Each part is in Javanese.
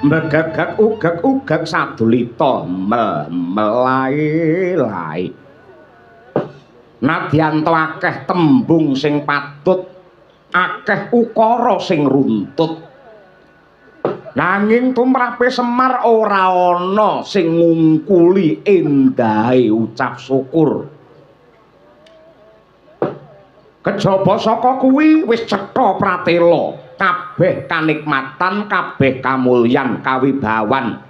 megegek sadulita melai-lai. Nadyan to akeh tembung sing patut, akeh ukara sing runtut. Nanging tumrape Semar ora ana sing ngungkuli endahe ucap syukur. Kejaba saka kuwi wis cetha pratela, kabeh kanikmatan, kabeh kamulyan, kawibawan,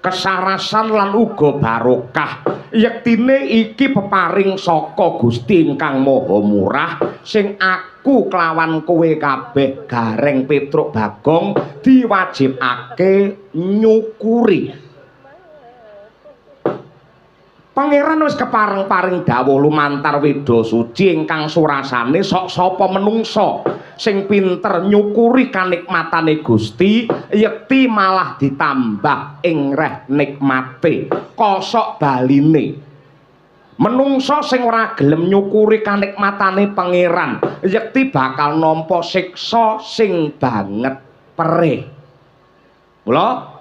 kesarasan lan uga barokah. Yektine iki peparing saka Gusti ingkang Maha Murah sing aku kelawan kowe kabeh Gareng Petruk Bagong diwajibake nyukuri. Pangeran wis kepareng-paring dawuh lumantar Weda Suci ingkang surasane sok sapa menungsa sing pinter nyukuri kanikmatane Gusti, yekti malah ditambah ing reh nikmate kosok baline. Menungsa sing ora gelem nyukuri kanikmatane pangeran, yekti bakal nampa siksa sing banget perih. Mula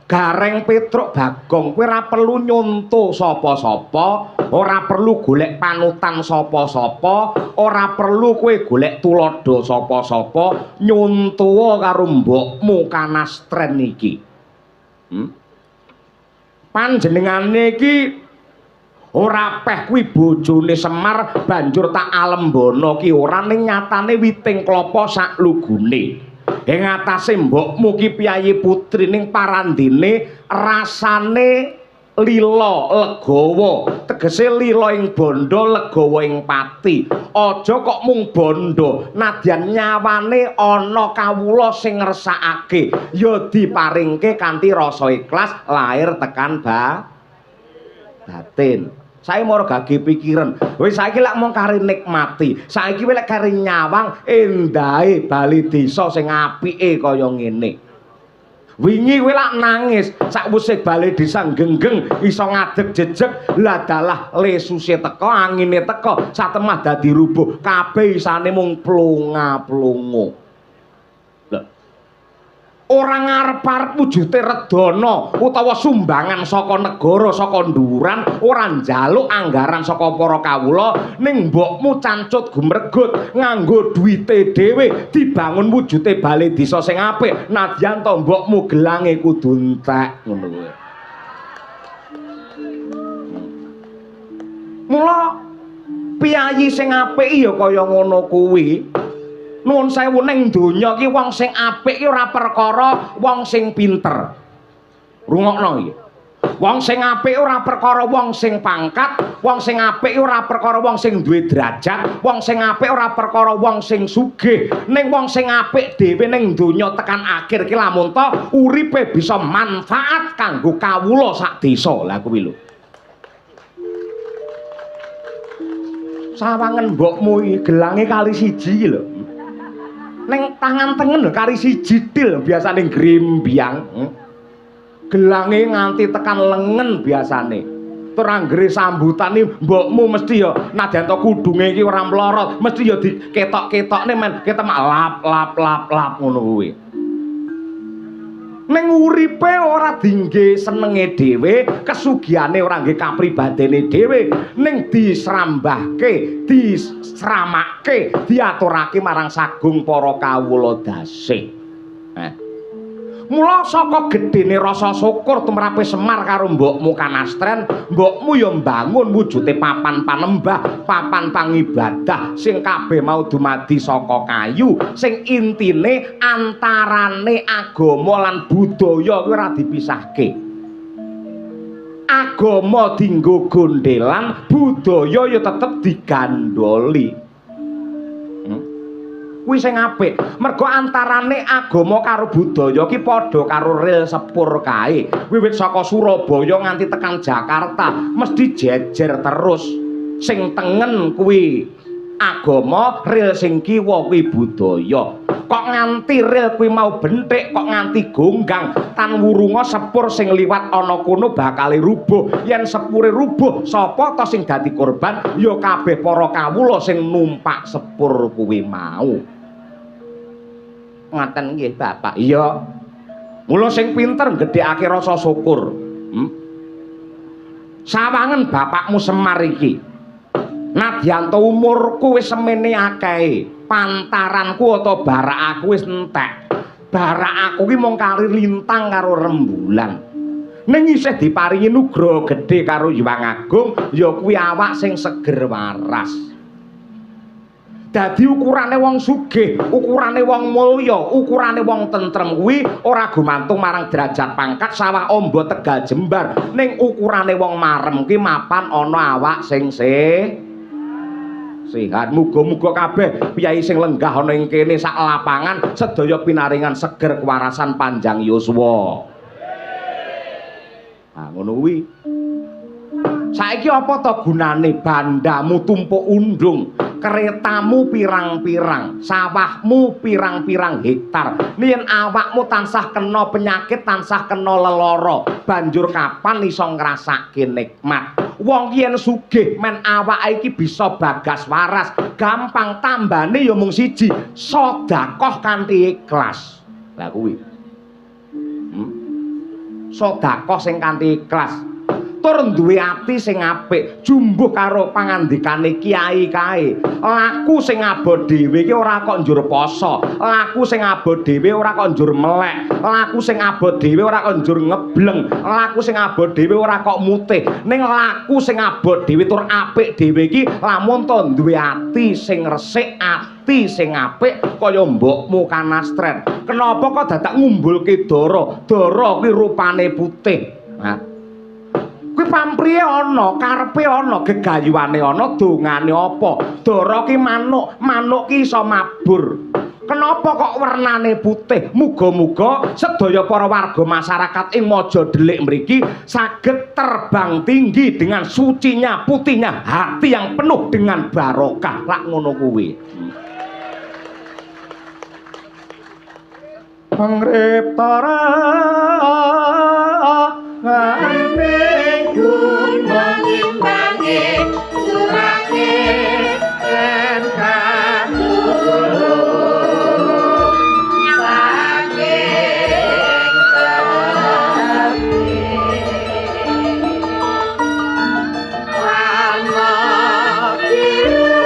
Gareng Petruk Bagong kowe ora perlu nyonto sapa-sapa, ora perlu golek panutan sapa-sapa, ora perlu kowe golek tulodo sapa-sapa, nyonto karo mbokmu Kanastren iki. Panjenengane iki ora peh kuwi bojone Semar banjur tak alembana ki ora ning nyatane witing klapa sak lugune. Ing atase mbokmu ki piyayi putri ning parandene rasane lila legawa, tegese lila ing bondo legawa ing pati. Aja kok mung bondo, nadyan nyawane ana kawula sing ngresakake ya diparingke kanthi rasa ikhlas lahir tekan batin. Saya mau gage pikiran, wis saiki lak mung kari nikmati, saiki lek kari nyawang endahe bali desa sing apike kaya ngene. Wingi kowe lak nangis sakwise bali desa genggeng iso ngadeg jejeg, lah dalah lesuse teko, angine teko, satemah dadi rubuh, kabeh isane mung plunga-plungu. Ora ngarep-arep wujute redana utawa sumbangan saka negara saka nduran, ora njaluk anggaran saka para kawula, ning mbokmu cancut gumregut nganggo duwite dhewe dibangun wujute bale desa sing apik, nadyan to mbokmu gelange kudu entek ngono kuwi. Mula piyayi sing apik ya kaya ngono kuwi. Nuwun sewu ning donya ki wong sing apik ki ora perkara wong sing pinter. Rungokno iki. Wong sing apik ora perkara wong sing pangkat, wong sing apik ora perkara wong sing duwe derajat, wong sing apik ora perkara wong sing sugih. Ning wong sing apik dhewe ning donya tekan akhir ki lamun to uripe bisa manfaat kanggo kawula sak desa. Lah kuwi lho. Sawangen mbokmu iki gelange kali siji iki lho. Neng tangan tengen lho kari siji til biasane grimbyang. Gelange nganti tekan lengen biasane. Tur anggere sambutane mbokmu mesti ya nadyan to kudunge iki ora mlorot, mesti ya diketok-ketokne men ketemak lap ngono kuwi. Ning uripe ora dingge senenge dhewe, kesugihane ora nggih kapribadene dhewe, ning disrambahke, disramake, diaturake marang sagung para kawula dasih. Mula saka gedene rasa syukur tumrape Semar karo mbokmu Kanastren, mbokmu ya mbangun wujute papan panembah, papan pangibadah sing kabeh mau dumadi saka kayu, sing intine antarane agama lan budaya kuwi ora dipisahke. Agama dienggo gondelan, budaya ya tetep digandoli. Kuwi sing apik. Mergo antarane agama karo budaya ki padha karo ril sepur kae. Wiwit saka Surabaya nganti tekan Jakarta mesti jejer terus. Sing tengen kuwi agama, ril sing kiwa kuwi budaya. Kok nganti ril kuwi mau benthik, kok nganti gonggang, tan wurunga sepur sing liwat ana kono bakal rubuh. Yen sepure rubuh, sapa to sing dadi korban? Ya kabeh para kawula sing numpak sepur kuwi mau. Ngaten nggih Bapak. Iya. Mula sing pinter gedhekake rasa syukur. Sawangen bapakmu Semar iki. Nadyanto umurku wis semene akeh, pantaranku atau barak aku wis entek. Barak aku ki mung kali lintang karo rembulan. Ning isih diparingi nugraha gedhe karo Hyang Agung, ya kuwi awak sing seger waras. Dadi ukurane wong sugih, ukurane wong mulya, ukurane wong tentrem kuwi ora gumantung marang derajat pangkat sawah amba Tegal Jembar, ning ukurane wong marem ki mapan ana awak sing sehat. Muga-muga kabeh piyai sing lenggah ana ing kene sak lapangan sedaya pinaringan seger kewarasan panjang yuswa. Ah ngono kuwi. Saiki apa to gunane bandamu tumpuk undung, keretamu pirang-pirang, sawahmu pirang-pirang hektar. Yen awakmu tansah kena penyakit, tansah kena lelara, banjur kapan iso ngrasake nikmat? Wong yen sugih men awake iki bisa bagas waras, gampang tambane ya mung siji, sedekah kanthi ikhlas. Lah kuwi. Sedekah sing kanthi ikhlas. Tur duwe ati sing apik, jumbuh karo pangandikane kiai kae. Laku sing abot dhewe iki ora kok njur poso, laku sing abot dhewe ora kok njur melek, laku sing abot dhewe ora kok njur ngebleng, laku sing abot dhewe ora kok mutih. Ning laku sing abot dhewe tur apik dhewe iki lamun to duwe ati sing resik, ati sing apik kaya mbokmu Kanastren. Kenapa kok dadak ngumbulke dara? Dara kuwi rupane putih. Nah, kuwi pamrihe ana, karepe ana, gegayuhane ana, dongane apa? Dara ki manuk, manuk ki iso mabur. Kenapa kok wernane putih? Muga-muga sedaya para warga masyarakat ing Maja Delik mriki saged terbang tinggi dengan sucinya, putihnya hati yang penuh dengan barokah. Lak ngono kuwi. Pangriptara ngane gunung imbange surake lan katulung saking tepi wana biru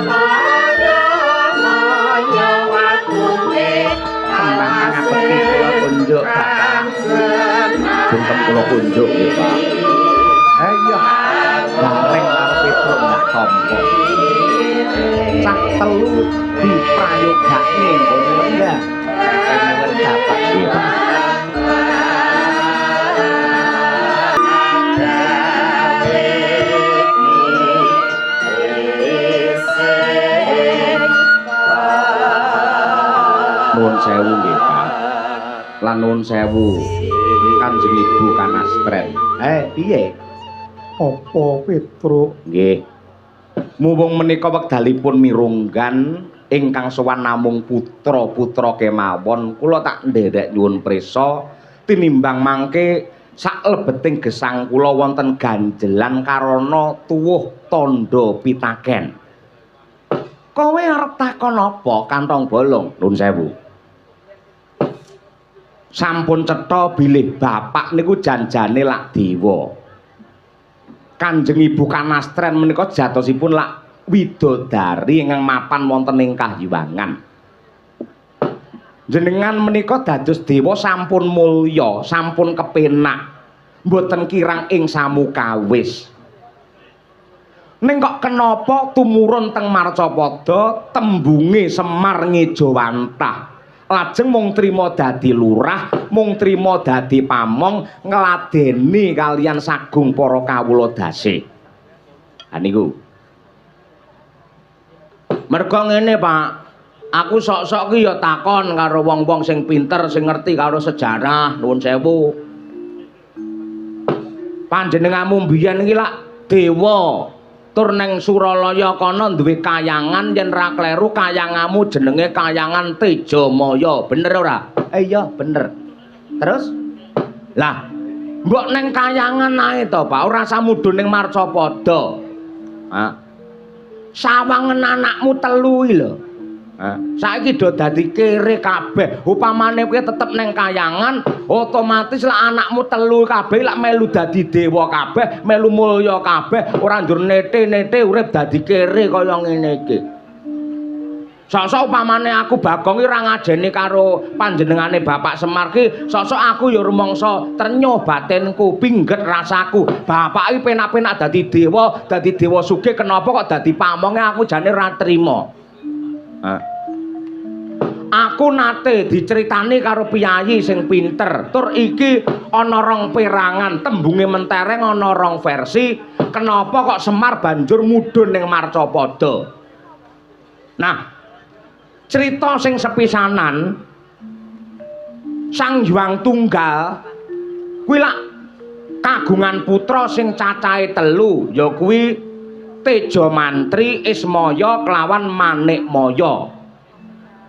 maya watune kembang apik kula kunjuk Bapak kula kunjuk ya Pak. Ayo bareng karo Petruk ndak tampa. Cak telu diprayogakne ngono enggak. Nuwun Bapak ya. Nuwun sewu nggih Pak. Lan nuwun sewu Kanjeng Ibu Kanastren. Piye? Apa Petruk? Nggih. Mumpung menika wekdalipun mirunggan ingkang sowan namung putra-putra kemawon, kula tak nderek nyuwun prisa tinimbang mangke saklebeting gesang kula wonten ganjelan karana tuwuh tandha pitaken. Kowe arep takon apa, Kantong Bolong? Nuwun sewu. Sampun cetha bilih bapak niku janjane lak dewa. Kanjeng Ibu Kanastren menika jatosipun lak widodari ingkang mapan wonten ing kahyangan. Jenengan menika dados dewa sampun mulya, sampun kepenak, mboten kirang ing samukawis. Ning kok kenapa tumurun teng Marcapada tembunge Semar Ngejawantah? Lajeng mung trima dadi lurah, mung trima dadi pamong ngladeni kalian sagung para kawula dase. Ha niku. Merga ngene, Pak. Aku sok-sok ki ya takon karo wong-wong sing pinter, sing ngerti karo sejarah, nuwun sewu. Panjenenganmu mbiyen iki lak dewa. Tur neng Suralaya kono duwe kayangan yen ra kleru kayangamu jenenge Kayangan Tejamaya, bener ora? Iya, bener. Terus? Lah, mbok neng kayangan ae to, Pak, ora usah mudhun ning Marcapada. Ha. Sawangen anakmu telu iki lho. Saiki do dadi kere kabeh. Upamane kowe tetep ning kayangan, otomatis lah anakmu telu kabeh lak melu dadi dewa kabeh, melu mulya kabeh, ora ndur nete-nete urip dadi kere kaya ngene iki. Sosok upamane aku Bagong iki ora ngajeni karo panjenengane Bapak Semar ki, sosok aku ya rumangsa trenyuh batinku, pingget rasaku. Bapak iki penak-penak dadi dewa sugih, kenapa kok dadi pamonge aku jane ora trima. Aku nate diceritani karo piyayi sing pinter. Tur iki ana rong perangan, tembunge mentereng ana rong versi. Kenapa kok Semar banjur mudhun ning Marcapada? Nah, cerita sing sepisanan Sang Hyang Tunggal kuwi lak kagungan putra sing cacahe 3, ya kuwi Teja Mantri, Ismaya kelawan Manikmaya.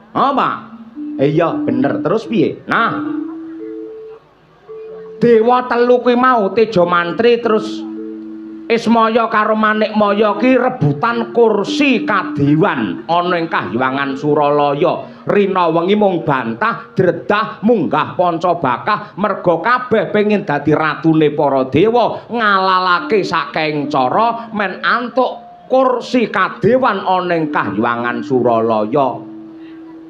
Apa? Iya bener. Terus piye? Nah, dewa 3 kuwi mau Teja Mantri terus Ismaya karo Manikmaya ki rebutan kursi kadewan ana ing Kahyangan Suralaya. Rina wengi mung bantah dredah munggah Pancabakah merga kabeh pengin dadi ratune para dewa, ngalalake saking cara men antuk kursi kadewan ana ing Kahyangan Suralaya.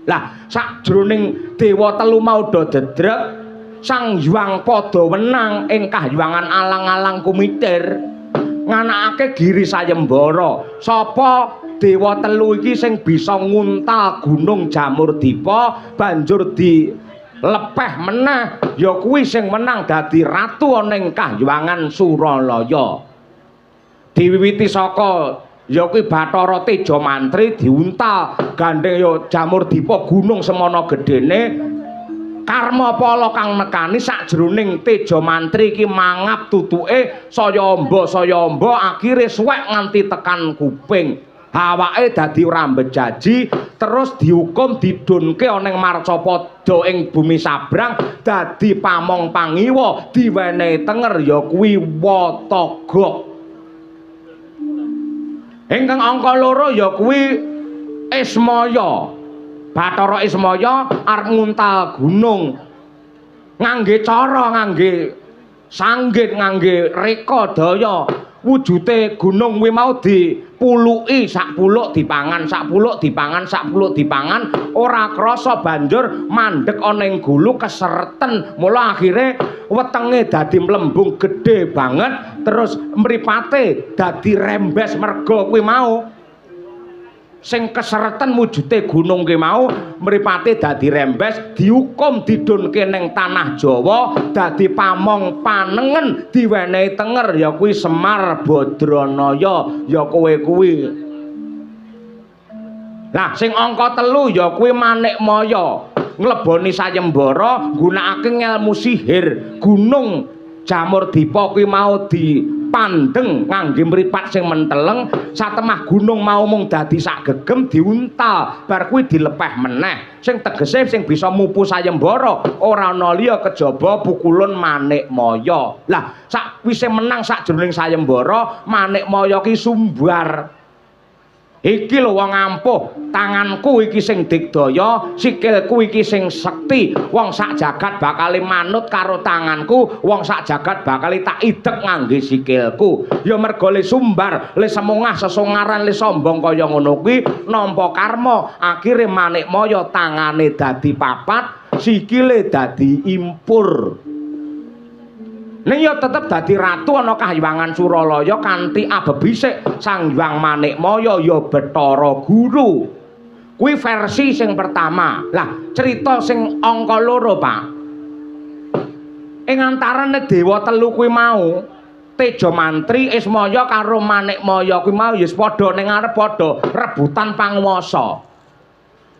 Lah sakjroning dewa 3 mau do dedreg, Sang Hyang padha wenang ing Kahyangan alang-alang kumitir nganakake Giri Sayembara. Sapa dewa 3 iki sing bisa nguntal Gunung Jamurdipa banjur dilepeh meneh, ya kuwi sing menang dadi ratu ana ing Kahyangan Suralaya. Diwiwiti saka ya kuwi Bathara Teja Mantri diuntal gandeng ya Jamurdipa gunung semana gedene. Karma pala kang nekani sakjroning Teja Mantri iki mangap tutuke saya amba akhire suwek nganti tekan kuping. Awake dadi ora mbejaji terus dihukum didunke ana ing Marcapada ing bumi sabrang dadi pamong pangiwa diwenehi tenger ya kuwi Wataga. Ingkang angka 2 ya kuwi Ismaya. Bathara Ismaya arep nguntal gunung ngangge cara ngangge sanggit ngangge reka daya. Wujute gunung kuwi mau dipuluki sak puluk dipangan, sak puluk dipangan, sak puluk dipangan, ora krasa banjur mandhek ana ing gulu kesereten. Mula akhire wetenge dadi mlembung gedhe banget terus mripate dadi rembes merga kuwi mau sing kesereten wujute gunung ki mau mripate dadi rembes dihukum didunke ning tanah Jawa dadi pamong panengen diwenehi tenger ya kuwi Semar Badranaya ya kowe kuwi. Lah sing angka 3 ya kuwi Manikmaya ngleboni sayembara nggunakake ngelmu sihir gunung Jamurdipa kuwi mau dipandeng ngangge mripat sing menteleng satemah gunung mau mung dadi sak gegem diuntal bar kuwi dilepeh meneh sing tegese sing bisa mupu sayembara ora ana liya kejaba pukulun Manikmaya. Lah sakwise menang sakjroning sayembara Manikmaya ki sumbar. Iki lho wong ampuh, tanganku iki sing digdaya, sikilku iki sing sekti. Wong sak jagat bakal manut karo tanganku, wong sak jagat bakal tak idek ngangge sikilku. Ya merga le sumbar, le semungah sesongaran, le sombong kaya ngono kuwi nampa karma. Akhire Manikmaya tangane dadi papat, sikile dadi impur. Ning ya tetep dadi ratu ana Kahyangan Suralaya kanthi abebisik Sang Hyang Manikmaya ya Bathara Guru. Kuwi versi sing pertama. Lah, cerita sing angka 2, Pak. Ing antarane dewa 3 kuwi mau, Teja Mantri, Ismaya karo Manikmaya kuwi mau ya padha ning arep padha rebutan panguwasa.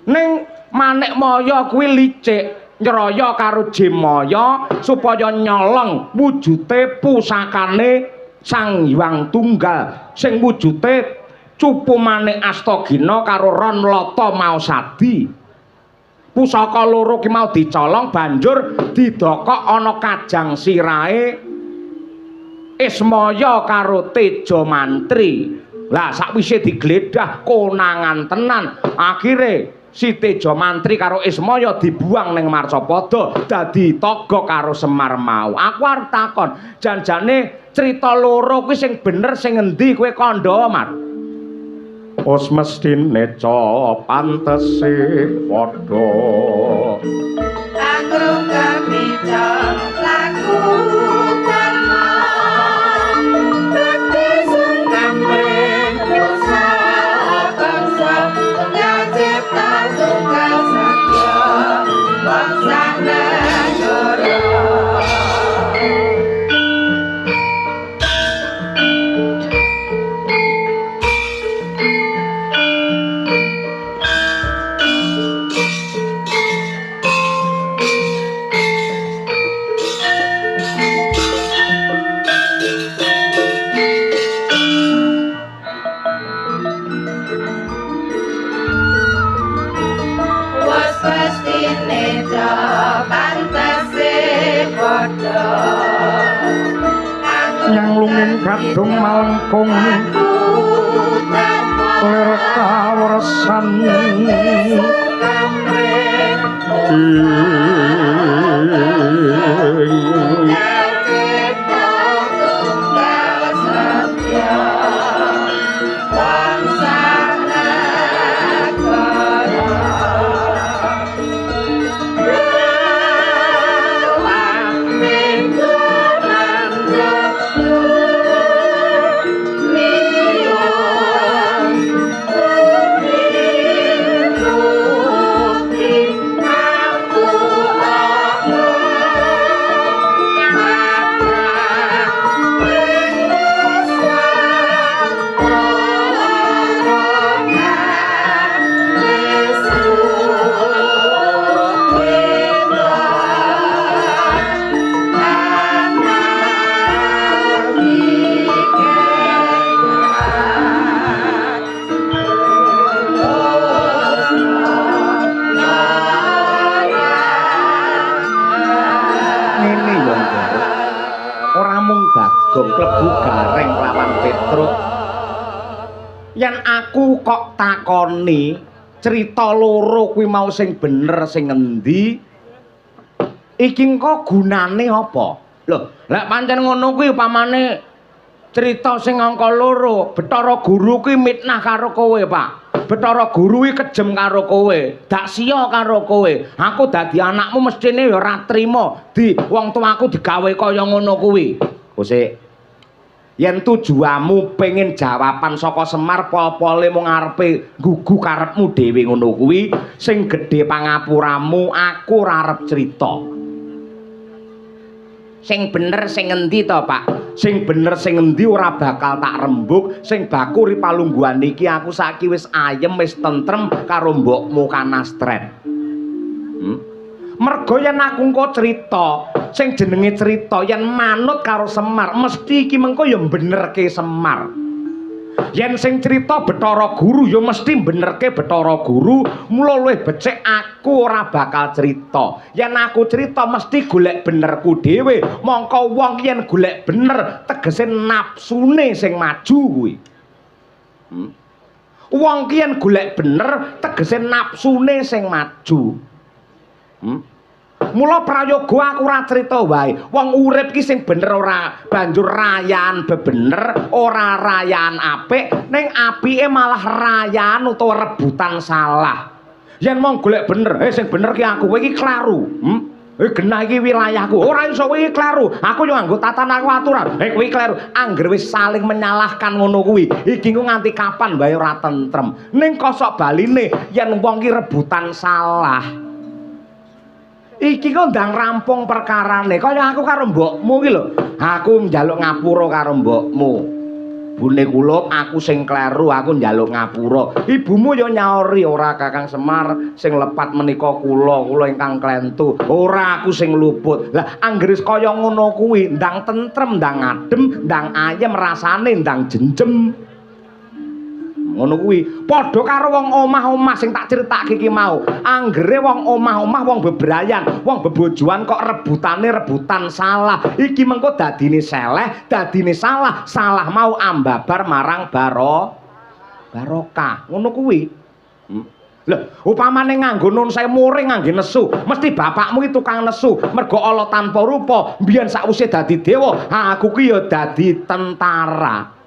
Ning Manikmaya kuwi licik nyroya karo Jemaya supaya nyolong wujute pusakane Sang Hyang Tunggal sing wujute cupu manik Astagina karo ron lata maosadi. Pusaka 2 ki mau dicolong banjur didokok ana kajang sirahe Ismaya karo Teja Mantri. Lah sakwise digledah konangan tenan akhire Si Tejo Mantri karo Ismaya dibuang ning Marcapada dadi togok karo Semar mau. Aku arep takon, janjane crita loro kuwi sing bener sing endi kowe kandha, Mat? Wis mestine pantese padha. Anggrung kamita laku karma Bekti sungkam bengkusa bangsa Tunggal cipta tunggal satya Bangsa negara Nyanglunging kadung malengkung lir kawersan klebu gareng lawan Petruk. Yen aku kok takoni cerita loro kuwi mau sing bener sing endi? Iki engko gunane apa? Lho, lek pancen ngono kuwi upamane cerita sing angka loro, Bathara Guru kuwi mitnah karo kowe, Pak. Bathara Guru kuwi kejem karo kowe, dak sia karo kowe. Aku dadi anakmu mestine ya ora trima di wong tuaku digawe kaya ngono kuwi. Kosek yen tujuanmu pengen jawaban saka Semar pol-pole mung ngarepe nggugu karepmu dhewe ngono kuwi sing gedhe pangapuramu aku ora arep crita. Sing bener sing endi to, Pak? Sing bener sing endi ora bakal tak rembug, sing baku ri palungguhan iki aku saiki wis ayem wis tentrem karo mbokmu Kanastren. Mergo yen aku engko crita sing jenenge cerita yen manut karo Semar mesti iki mengko ya benerke Semar. Yen sing cerita Bathara Guru ya mesti benerke Bathara Guru. Mula luwih becik aku ora bakal cerita. Yen aku cerita mesti golek benerku dhewe. Mongko wong yen golek bener tegese nafsune sing maju kuwi. Wong ki yen golek bener tegese nafsune sing maju. Mula prayoga aku ora crita wae. Wong urip ki sing bener ora banjur rayan bebener, ora rayan apik, ning apike malah rayan utawa rebutan salah. Yen mong golek bener, sing bener ki aku, kowe iki klaru. Genah iki wilayahku. Ora iso kowe iki klaru. Aku yo nganggo tatanan aturan. Kowe iki klaru. Angger wis saling menyalahkan ngono kuwi, iki ku nganti kapan wae ora tentrem. Ning kosok baline yen wong ki rebutan salah. Iki kok ndang rampung perkarane kaya aku karo mbokmu iki lho. Aku njaluk ngapura karo mbokmu. Bune kula aku sing kleru, aku njaluk ngapura. Ibumu ya nyauri ora Kakang Semar sing lepat menika kula ingkang klentu. Ora aku sing luput. Lah anggere kaya ngono kuwi ndang tentrem, ndang adem, ndang ayem rasane, ndang jenjem. Ngono kuwi padha karo wong omah-omah sing tak critakake iki mau. Anggere wong omah-omah, wong bebrayan, wong bebojoan kok rebutane rebutan salah. Iki mengko dadine seleh, dadine salah, salah mau ambabar marang barokah. Ngono kuwi. Lho, upamane nganggo nun sewu ngangge nesu, mesti bapakmu iki tukang nesu. Mergo Allah tanpa rupa, mbiyen sakwise dadi dewa, aku ki ya dadi tentara.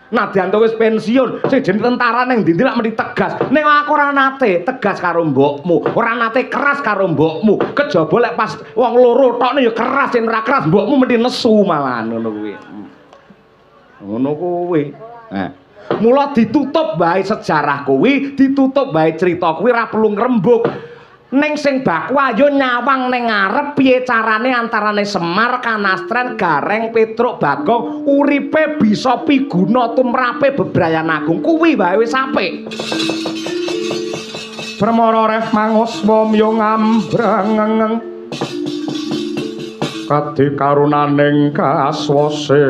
Nadyan to wis pensiun, sing jeneng tentara ning ndi lak mesti tegas. Ning aku ora nate tegas karo mbokmu, ora nate keras karo mbokmu. Kejaba lek pas wong loro tok ya keras, yen ora keras mbokmu mesti nesu malahan ngono kuwi. Ngono kuwi. Mula ditutup bae sejarah kuwi, ditutup bae cerita kuwi ora perlu ngrembug. Ning sing bakwa yo nyawang ning ngarep piye carane antarane Semar, Kanastren, Gareng, Petruk, Bagong uripe bisa piguna tumrape bebrayan agung kuwi bae wis apik. Permara reh mangos momyo ngambrang kadhe karunaning kaswase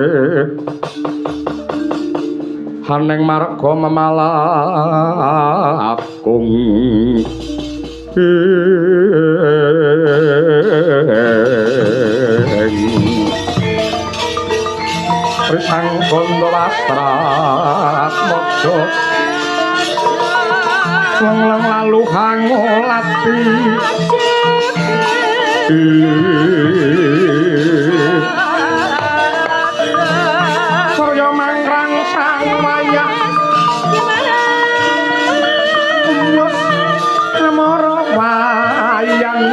haning marga memalakung Risang kondo lastrat mojo Wong lalu hangolati Surya mangrang sang wayah Umus lemoro wayang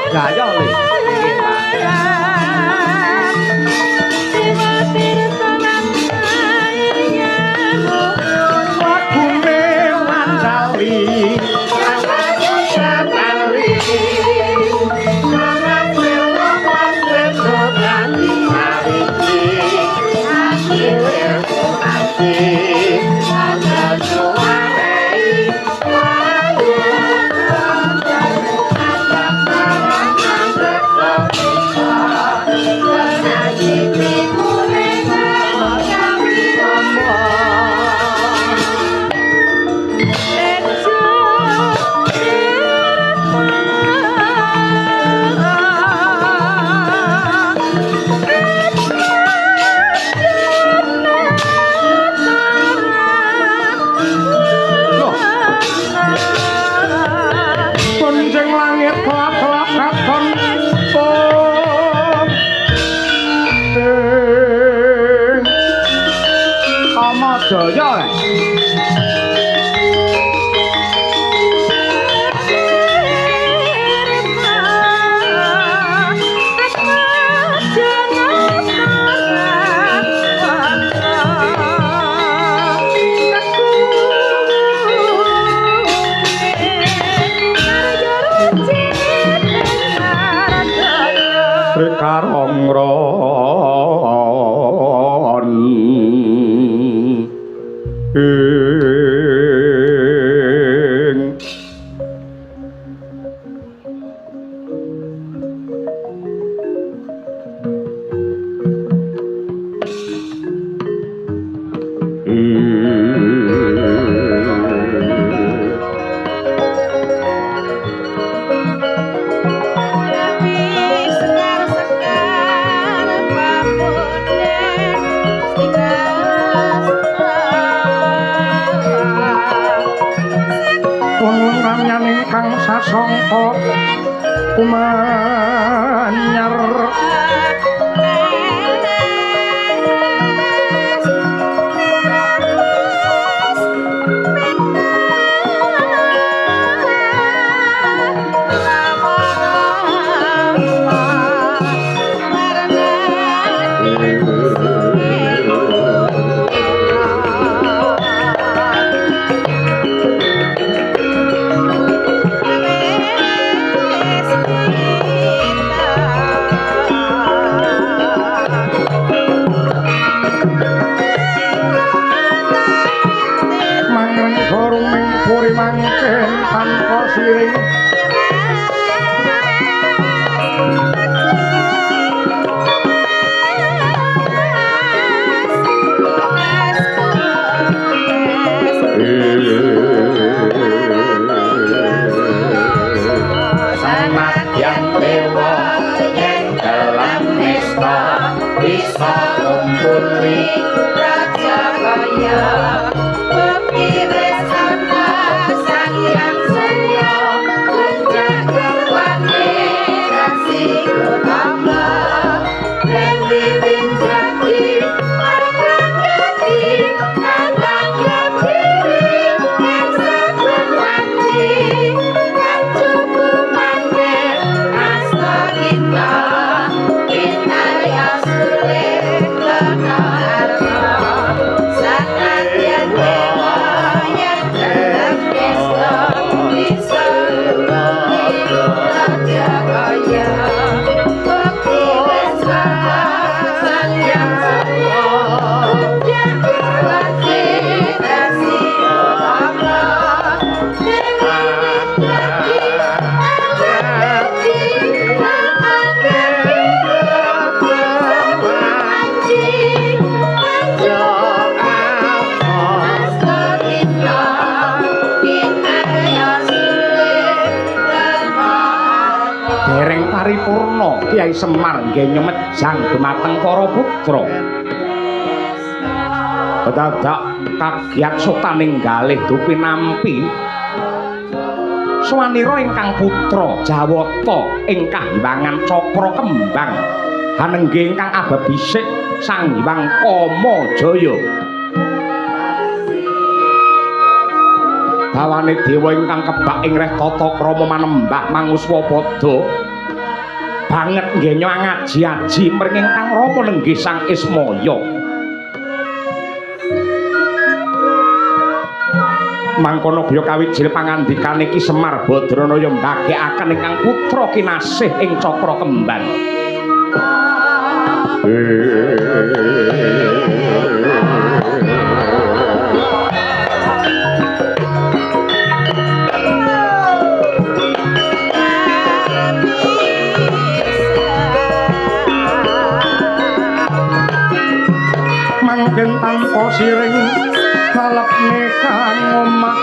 gaya le Jaya bisa ngumpuli raja kaya bukti resana sang yang surya menjaga wani rasi utama dan bibin jati akan jati akan kebiri yang sabun wati yang cukup manen asta kita kita ya sulit kena harta sangat yang dewa yang dalam pesta bisa raja kaya bukti bersama sang yang semua jaga wasi rasi utama Dereng paripurna Kyai Semar nggih nyemejang dumateng para putra. Dadak kagiat sotaning galih dupi nampi swanira ingkang putra Jawata ingkang Hywangan Cakra Kembang hanenggih ingkang ababisik Sang Hyang Kamajaya. Bawane dewa ingkang kebak ing reh tata krama manembah Manguswapada banget nggih ngaji-aji mring ingkang rama nenggih Sang Ismaya. Mangkono bya kawijil pangandikane Ki Semar Badranaya ndagekaken ingkang putra kinasih ing Cakra Kembang. Mangken tanpa siring kalepne kang omah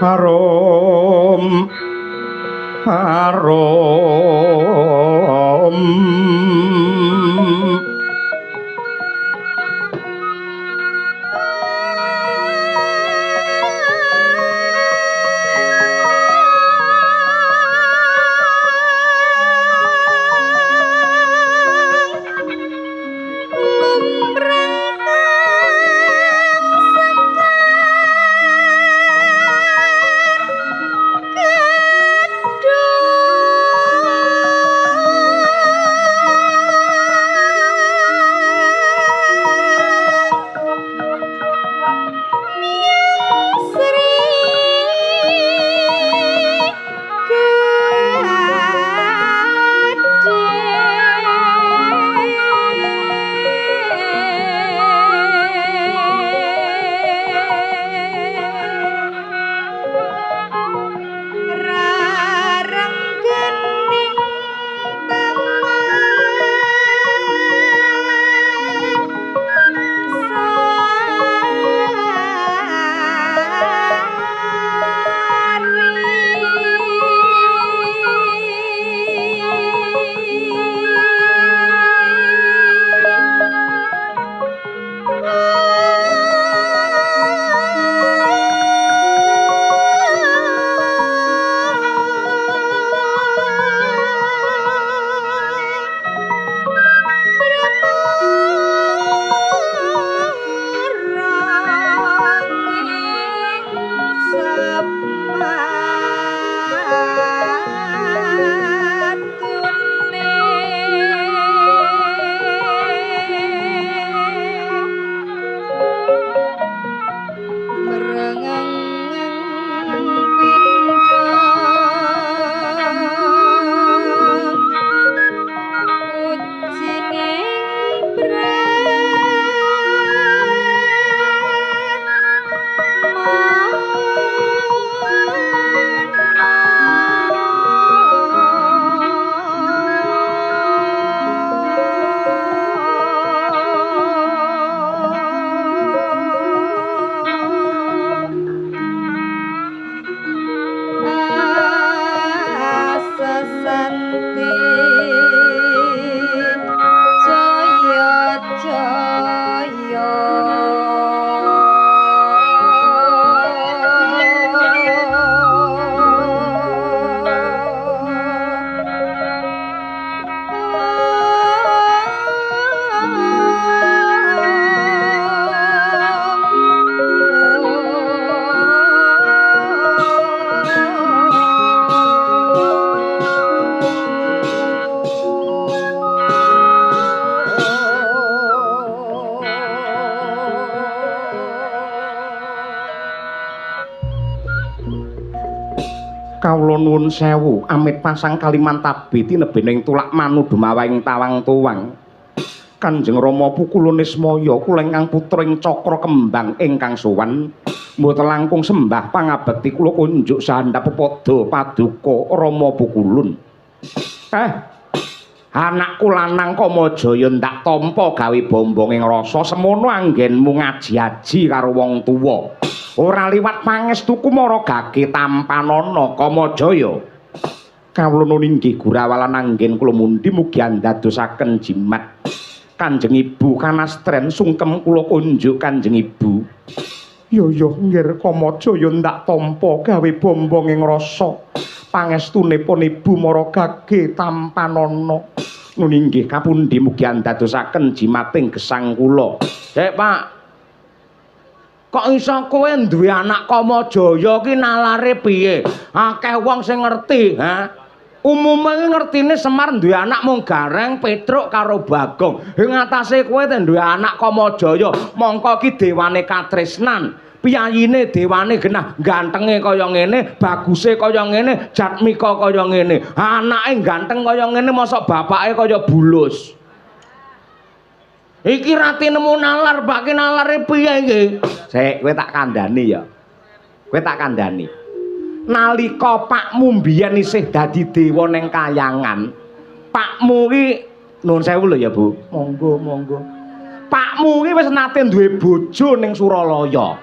harum harum Kawula nuwun sewu, amit pasang kaliman tabiti nebening tulak manu dumawaing tawang tuwang. Kanjeng Rama Pukulonismaya kula ingkang putra ing cakra kembang ingkang sowan mboten langkung sembah pangabekti kula kunjuk sandhap pepada paduka Rama Pukulun. Anakku lanang Kamajaya ndak tampa gawe bombonging rasa semono anggenmu ngaji-aji karo wong tuwa. Ora liwat pangestuku maragake tampanana Kamajaya. Kawula nuwun inggih Gurawalan anggen kula mundi mugi andadosaken jimat. Kanjeng Ibu kanastren sungkem kula kunjuk Kanjeng Ibu. Ya nggih Kamajaya ndak tampa gawe bombonging rasa. Pangestunipun Ibu maragake tampanana. Nun inggih kapundi mugi andadosaken jimating gesang kula. Pak. Kok iso kowe duwe anak Kamajaya ki nalare piye? Akeh wong sing ngerti, ha? Umume ngertine Semar duwe anak mung Gareng, Petruk karo Bagong. Ing atase kowe te duwe anak Kamajaya, mongko ki dewane katresnan. Piyayine dewane genah, gantenge kaya ngene, baguse kaya ngene, jatmika kaya ngene. Anake ganteng kaya ngene mosok bapake kaya bulus. Iki rati nemu nalar, baki nalare piye iki? Sik, kowe tak kandhani ya. Kowe tak kandhani. Nalika pakmu mbiyen isih dadi dewa ning kayangan, pakmu ki nuwun sewu lho ya, Bu. Monggo. Pakmu ki wis nate duwe bojo ning Suralaya.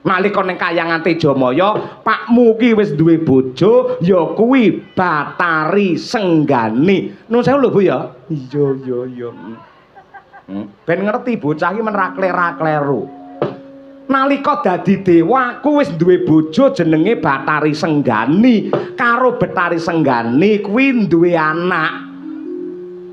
Nalika ning kayangan Tejamaya, pakmu ki wis duwe bojo, ya kuwi Batari Senggani. Nuwun sewu lho, Bu ya. Iya. Ben ngerti bocah iki men ra kleru. Nalika dadi dewa aku wis duwe bojo jenenge Batari Senggani. Karo Batari Senggani kuwi duwe anak.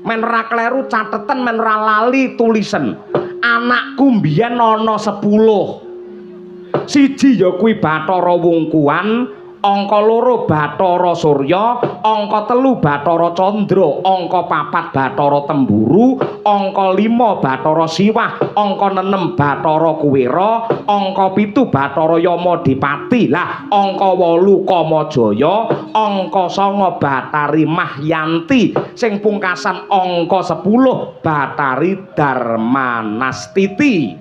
Men ra kleru cateten, men ra lali tulisen. Anakku mbiyen ana 10. Siji ya kuwi Bathara Wungkuan, angka 2 Bathara Surya, angka 3 Bathara Candra, angka 4 Bathara Temburu, angka 5 Bathara Siwah, angka 6 Bathara Kuwera, angka 7 Bathara Yamadipati. Lah angka 8 Kamajaya, angka 9 Batari Mahyanti, sing pungkasan angka 10 Batari Darmanastiti.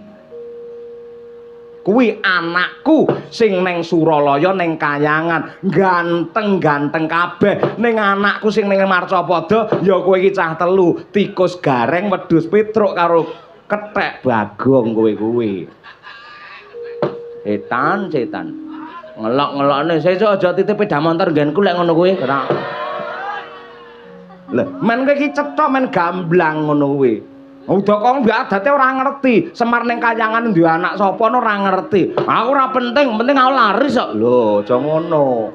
Kuwi anakku sing neng Suralaya ning kayangan, ganteng-ganteng kabeh. Ning anakku sing ning Marcapada ya kowe iki cah 3, Tikus Gareng, Wedhus Petruk karo Kethek Bagong kowe. Setan. Ngelok-ngelokne sesuk aja titip sepeda motor nggenku lek ngono kuwi. Lho, men kowe iki cetha men gamblang ngono kuwi. Udah kok mbak adate ora ngerti. Semar ning kayangan duwe anak sapa ora ngerti. Aku ora penting aku laris kok. Lho, aja ngono.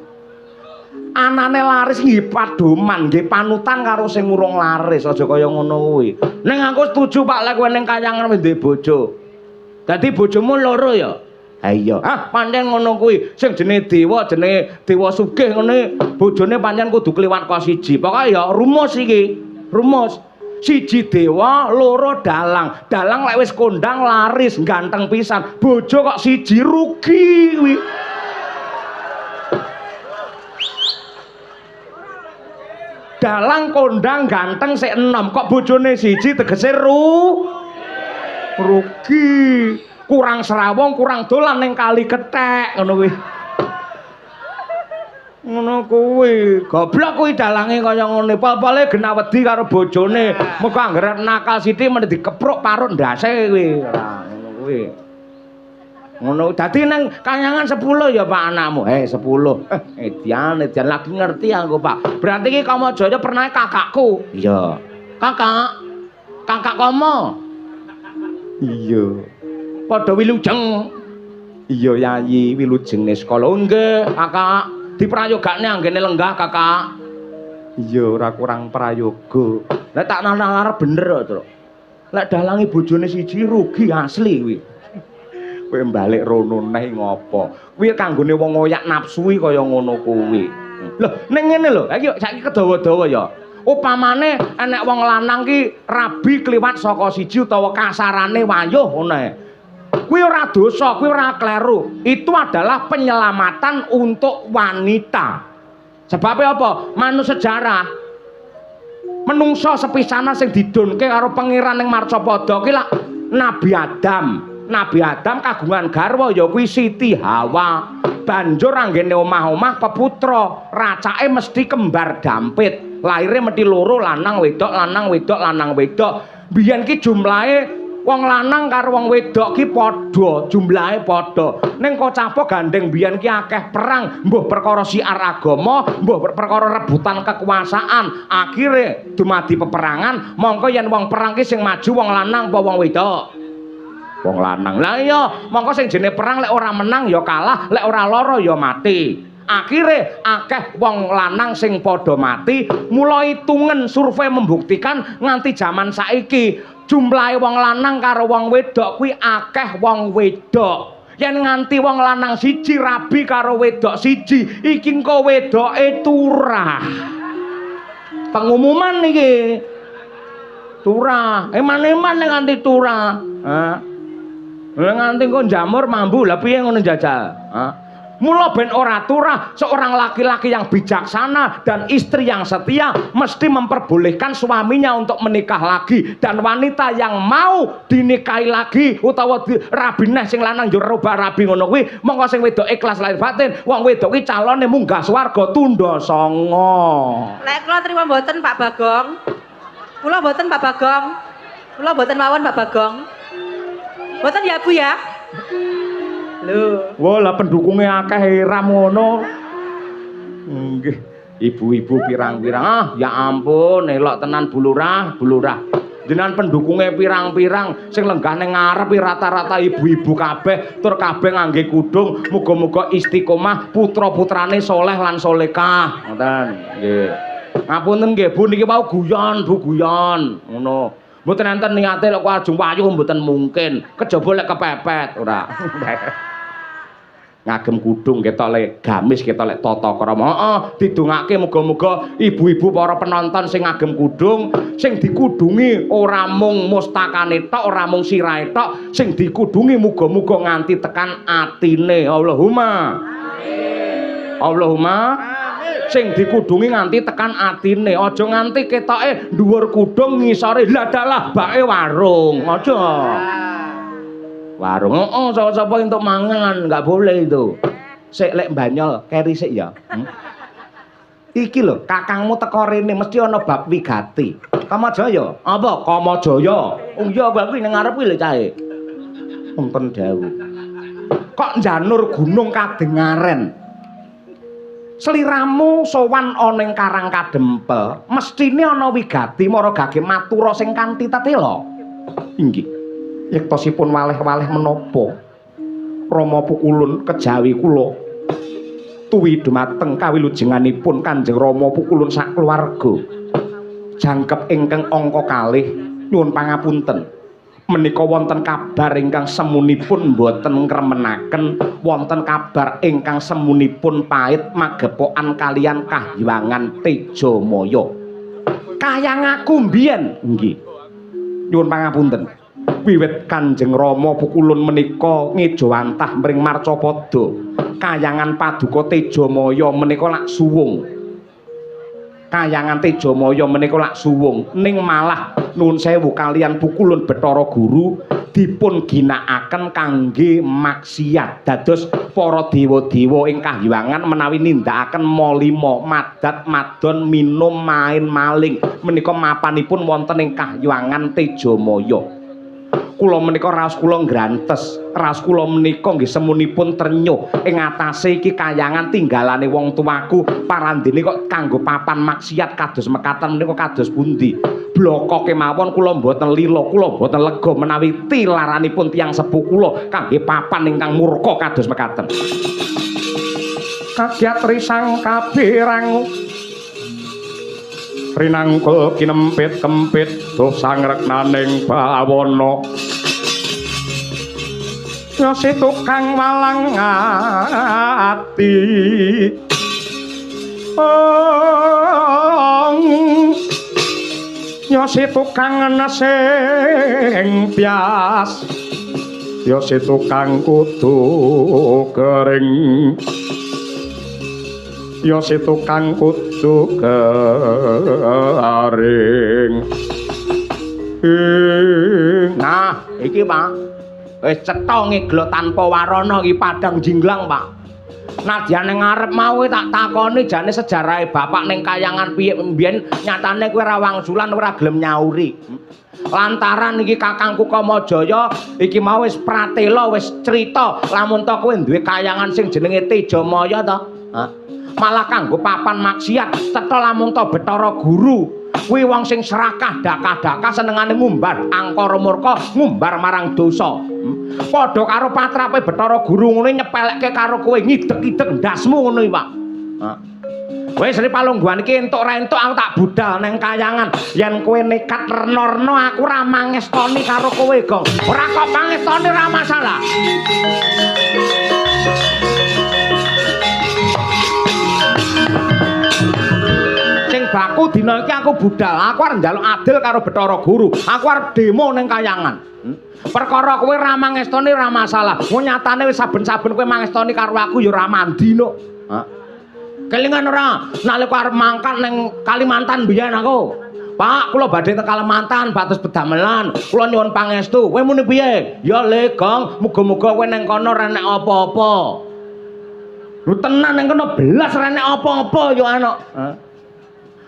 Anane laris nggih padoman, nggih panutan karo sing urung laris, aja kaya ngono kuwi. Ning aku setuju Pak lek kowe ning kayangan wis duwe bojo. Dadi bojomu 2 ya? Ha iya. Pancen ngono kuwi. Sing jenenge dewa sugih ngene, bojone pancen kudu kliwat kok siji. Pokoke ya rumus iki. Rumus. Siji dewa, 2 dalang. Dalang lek wis kondang laris, ganteng pisan. Bojo kok siji rugi kuwi. Dalang kondang ganteng sik 6, kok bojone siji tegese rugi. Kurang serawong, kurang dolan ning kali Kethek ngono kuwi. Ngono kuwi, goblok kuwi dalange kaya ngene. Pol-pole genah wedi karo bojone. Muga anggere nakal sithik men dikepruk parut ndase kuwi. Ngono kuwi. Ngono dadi nang kayangan 10 ya Pak anakmu. 10. Edian lagi ngerti aku Pak. Berarti iki Kamajaya pernah kakakku. Iya. Kakak komo. Iya. Padha wilujeng. Iya Yayi, wilujeng ning sekolah. Nggih, Kakak. Diprayogane anggene lenggah Kakak. Iya ora kurang prayoga. Lek tak nalar bener to. Lek dalangi bojone siji rugi asli kuwi. Kowe balik rono neh ngopo? Kuwi kanggone wong ngoyak nafsui kaya ngono kuwi. Lho ning ngene lho, iki saiki kedawa-dawa ya. Upamane enek wong lanang ki rabi kliwat saka siji utawa kasarane wayuh ngono. Kuwi ora dosa, kuwi ora kleru. Itu adalah penyelamatan untuk wanita. Sebabnya apa? Manut sejarah. Menungso sepisana sing didunke karo pangeran ning Marcapada ki lak Nabi Adam. Nabi Adam kagungan garwa ya kuwi Siti Hawa. Banjur anggene omah-omah peputra, racake mesti kembar dampit. Laire mesti loro lanang wedok, lanang wedok, lanang wedok. Biyen ki jumlahe wong lanang karo wong wedok ki padha, jumlahe padha. Ning Kocapa gandeng biyen ki akeh perang, mbuh perkara siar agama, mbuh perkara rebutan kekuasaan. Akhire dumadi peperangan, mongko yen wong perang ki sing maju wong lanang apa wong wedok? Wong lanang. Lah iya, mongko sing jenenge perang lek ora menang ya kalah, lek ora lara ya mati. Akhire akeh wong lanang sing padha mati, mula itungen survei membuktikan nganti jaman saiki jumlahe wong lanang karo wong wedok kuwi akeh wong wedok. Yen nganti wong lanang siji rabi karo wedok siji, iki engko wedoke turah. Pengumuman iki. Turah, eman-eman ning nganti turah. Lah nganti kok jamur mambu, lah piye ngono jajal? Mula ben ora turah, seorang laki-laki yang bijaksana dan istri yang setia mesti memperbolehkan suaminya untuk menikah lagi, dan wanita yang mau dinikahi lagi utawa rabi neh sing lanang yo rubah rabi ngono kuwi monggo sing wedok ikhlas lahir batin, wong wedok ki calone munggah swarga tundha sanga. Nek kula trima mboten Pak Bagong. Kula mboten Pak Bagong. Kula mboten mawon Pak Bagong. Mboten ya Bu ya? Lho. Wah, lah pendukungnya akeh ram ngono. Nggih, ibu-ibu pirang-pirang. Ya ampun, elok tenan bulurah, bulurah. Jenengan pendukungnya pirang-pirang sing lenggah ning ngarep rata-rata ibu-ibu kabeh, tur kabeh ngangge kudung, muga-muga istiqomah putra-putrane soleh lan solekah. Ngoten. Nggih. Ngapunten nggih, Bu niki wau guyon, Bu guyon. Ngono. Mboten enten niate lek ajeng wayu mboten mungkin. Kejaba lek kepepet ora. Ngagem kudung ketok lek gamis ketok lek tata krama. Heeh, didongake muga-muga ibu-ibu para penonton sing ngagem kudung, sing dikudungi ora mung mustakane tok, ora mung sirahe tok, sing dikudungi muga-muga nganti tekan atine. Allahumma. Amin. Allahumma. Sing dikudungi nganti tekan atine, aja nganti ketoke dhuwur kudung ngisore ladalah bake warung, aja. Warung, sapa-sapa entuk mangan, enggak boleh itu. Sik lek Banyol keri sik ya. Iki lho, kakangmu teko rene mesti ana bab wigati. Kamajaya, apa? Kamajaya. Oh iya, kuwi ning ngarep kuwi lho cahe. Wonten dawuh. Kok njanur gunung kadengaren? Sliramu sowan ana ing Karang Kadempel, mestine ana wigati mara gage matura sing kanthi tetela. Inggih. Yektosipun waleh-waleh menapa? Rama Pukulun kejawi kula tuwi dumateng kawilujenganipun Kanjeng Rama Pukulun sak keluarga. Jangkep ingkang angka kalih nyuwun pangapunten. Menika wonten kabar ingkang semunipun boten ngremenaken, wonten kabar ingkang semunipun pait magepokan kalian Kahyangan Tejamaya. Kayang aku mbiyen nggih. Nyuwun pangapunten. Wiwit Kanjeng Rama Pukulun menika ngejawantah mring Marcapada, Kahyangan Paduka Tejamaya menika lak suwung. Kahyangan Tejamaya menika lak suwung, ning malah nuwun sewu kalian Pukulun Bathara Guru dipun ginakaken kangge maksiat. Dados para dewa-dewa ing Kahyangan menawi nindakaken molima, madat, madon, minum, main, maling menika mapanipun wonten ing Kahyangan Tejamaya. Kula menika raos kula ngrantes, raos kula menika nggih semunipun trenyuh ing atase iki Kahyangan tinggalane wong tuaku, parandene kok kanggo papan maksiat kados mekaten menika kados pundi. Bloko kemawon kula mboten lila, kula mboten lega menawi tilaranipun tiyang sepuh kula kangge papan ingkang murka kados mekaten. Kagyat risang kabirang rinangkul kinempit-kempit dosa ngreknaning bawana. Ya si tukang malang ati ya si tukang nesing pias, ya si tukang kudu kering. ya si tukang kudu garing. Nah, iki Pak. Wis cetha ngeglo tanpa warana iki padang jinglang, Pak. Nadyan ning ngarep mau tak takoni jane sejarahe bapak ning kayangan piye mbiyen nyatane kowe ra wangsulan ora gelem nyauri. Lantaran iki kakangku Kamajaya iki mau wis pratela wis crita lamun to kowe duwe kayangan sing jenenge Tejamaya to. Malah kanggo papan maksiat cetha lamun to Bathara Guru. Kuwi wong sing serakah dakah-dakah senengane ngumbar angkara murka ngumbar marang dosa. Padha karo patrape Bathara Guru ngene nyepelekke karo kowe ngidek-idek ndasmu ngono iki, Pak. Wis Ripalungguhan iki entuk ra entuk aku tak budal nang kayangan. Yen kowe nekat rena-rena aku ra mangestoni karo kowe, Gong. Ora kok mangestoni ra masalah. Baku dina iki aku budal, aku arep njaluk adil karo Bathara Guru. Aku arep demo ning kayangan. Perkara kowe ra mangestoni ra masalah. Wong nyatane wis saben-saben kowe mangestoni karo aku ya ora mandi no. Kelingan ora nalika arep mangkat ning Kalimantan biyen aku. Pak, kula badhe teng Kalimantan batus pedamelan. Kula nyuwun pangestu. Kowe muni piye? Ya Le, Gong, muga-muga kowe ning kono ora nek apa-apa. Lu tenan ning kono belas ora nek apa-apa yo anak.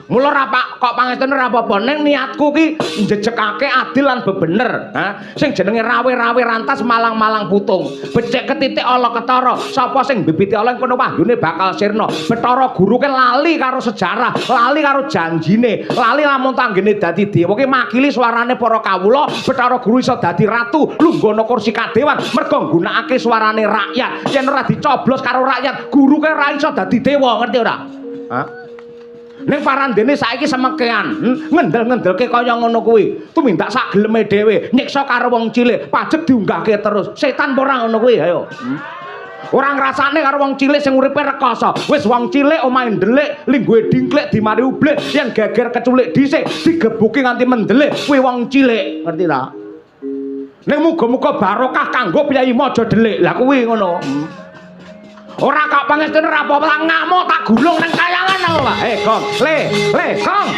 Mula ra kok pangestune ra apa-apa ning niatku ki njejekake adil lan bebener, sing jenenge rawe-rawe rantas malang-malang putung. Becik ketitik ala ketara, sapa sing bibiti ala kono wahyune bakal sirna. Bathara Guru ki lali karo sejarah, lali karo janjine, lali lamun tanggene dadi dewa ki makili suarane para kawula. Bathara Guru iso dadi ratu lungguh kursi kadewan mergo nggunakake suarane rakyat. Yen ora dicoblos karo rakyat, guru ki ora iso dadi dewa, ngerti ora? Ning parandene saiki semekean ngendel-ngendelke kaya ngono kuwi tumindak sak geleme dhewe nyiksa karo wong cilik pajek diunggahke terus setan ora ngono kuwi ayo ora ngrasane karo wong cilik sing uripe rekoso wis wong cilik omahe ndelik lingguhe dingklik dimari ublik yen geger keculik dhisik digebuki nganti mendelik kuwi wong cilik ngerti ta ning muga-muga barokah kanggo Piyayi Maja Delik lah kuwi ngono. Ora kok pangestune ora apa-apa ngamuk tak gulung nang kayangan aku, Pak. Gong, le, Gong.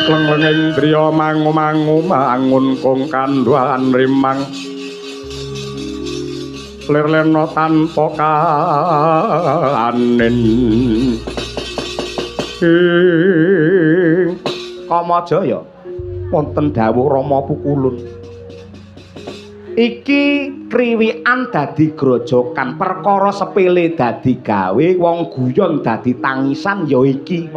Lengeng driya mangu-mangu mangun kong kandhuan rimang. Lirlena tanpa kanen Kamajaya wonten dawuh Rama Pukulun iki kriwikan dadi grojokan perkara sepele dadi gawe wong guyon dadi tangisan ya iki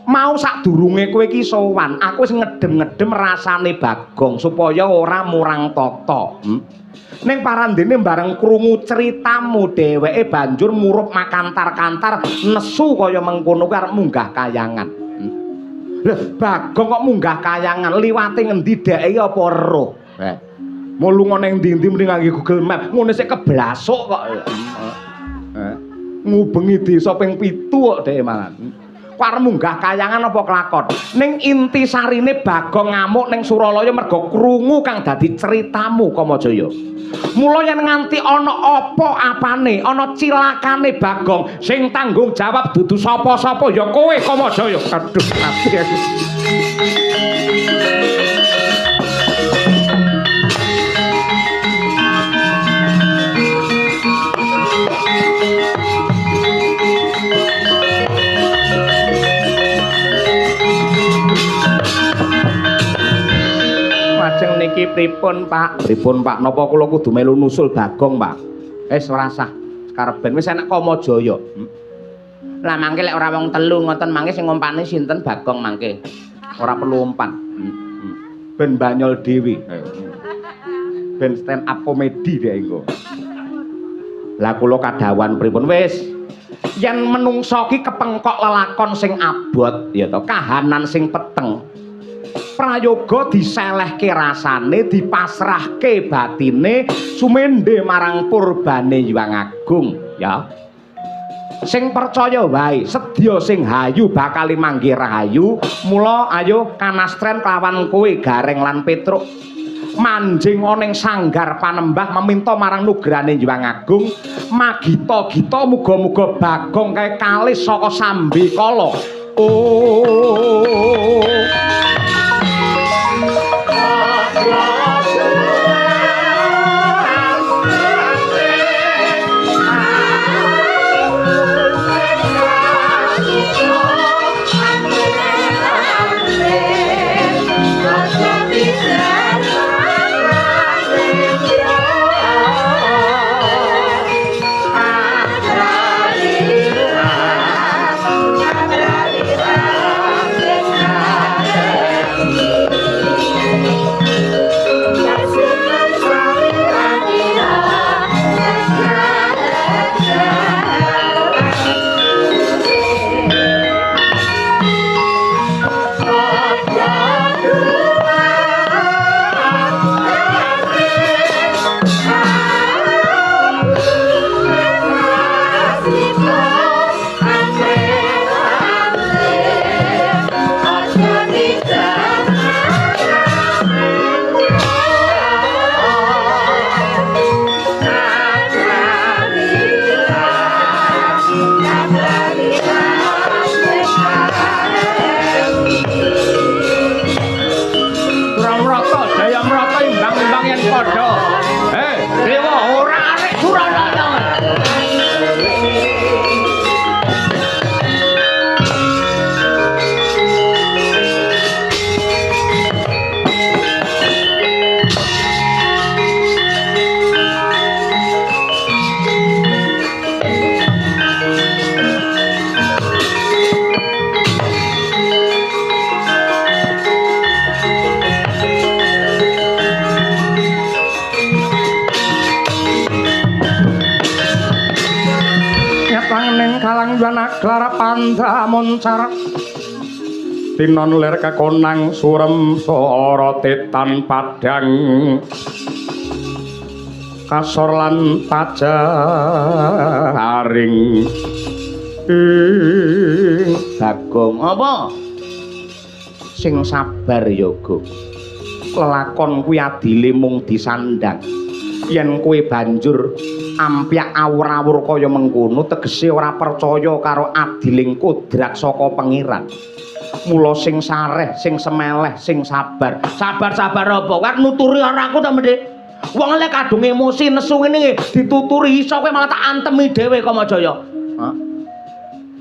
mau sadurunge kowe iki sowan aku wis ngedem-ngedem rasane Bagong supaya ora murang tata. Ning parandene bareng krungu critamu dheweke banjur murup makantar-kantar nesu kaya mengkono kuwi arep munggah kayangan. Lha Bagong kok munggah kayangan liwate ngendi dheke apa eruh? Mau lunga ning ndi-ndi mending nganggo Google Map ngene sik keblasuk kok. Ngubengi desa ping 7 kok dheke malah. Arep munggah kayangan apa kelakon. Ning inti sarine Bagong ngamuk ning Suralaya mergo krungu kang dadi critamu Kamajaya. Mula yen nganti ana apa-apane, ana cilakane Bagong, sing tanggung jawab dudu sapa-sapa ya kowe Kamajaya. Aduh, mati aku. Lajeng niki pripun Pak? Pripun Pak? Napa kula kudu melu nusul Bagong Pak? Ora usah. Kareben wis enak Kamajaya. Lah mangke lek ora wong telu ngoten mangke sing ngompane sinten Bagong mangke. Ora perlu umpan. Ben banyol dhewe. Ben stand up komedi dhek engko. Lah kula kadhawan pripun wis yen menungsa ki kepengkok lelakon sing abot ya to, kahanan sing peteng. Prayoga diselehke rasane dipasrahke batine sumendhe marang purbane Hyang Agung ya sing percaya wae sedya sing hayu bakal manggih rahayu. Mula ayo kanastren kelawan kowe Gareng lan Petruk manjing ana ing sanggar panembah meminta marang nugrane Hyang Agung magita-gita muga-muga Bagong kae kalis saka Sambikala. Oh Klara Pandra moncar tinon ler kekonang surem sora tetan padang kasor lan pajaring Bagong apa sing sabar yoga lelakon kuwi adile mung disandang yen kowe banjur ampyak awur-awur kaya mengkono tegese ora percaya karo adiling kodrak saka pangeran. Mula sing sareh, sing semeleh, sing sabar. Sabar-sabar apa? Kan nuturi ora aku ta, Mendhe. Wong lek kadung emosi nesu ngene dituturi iso kowe malah tak antemi dhewe Kamajaya.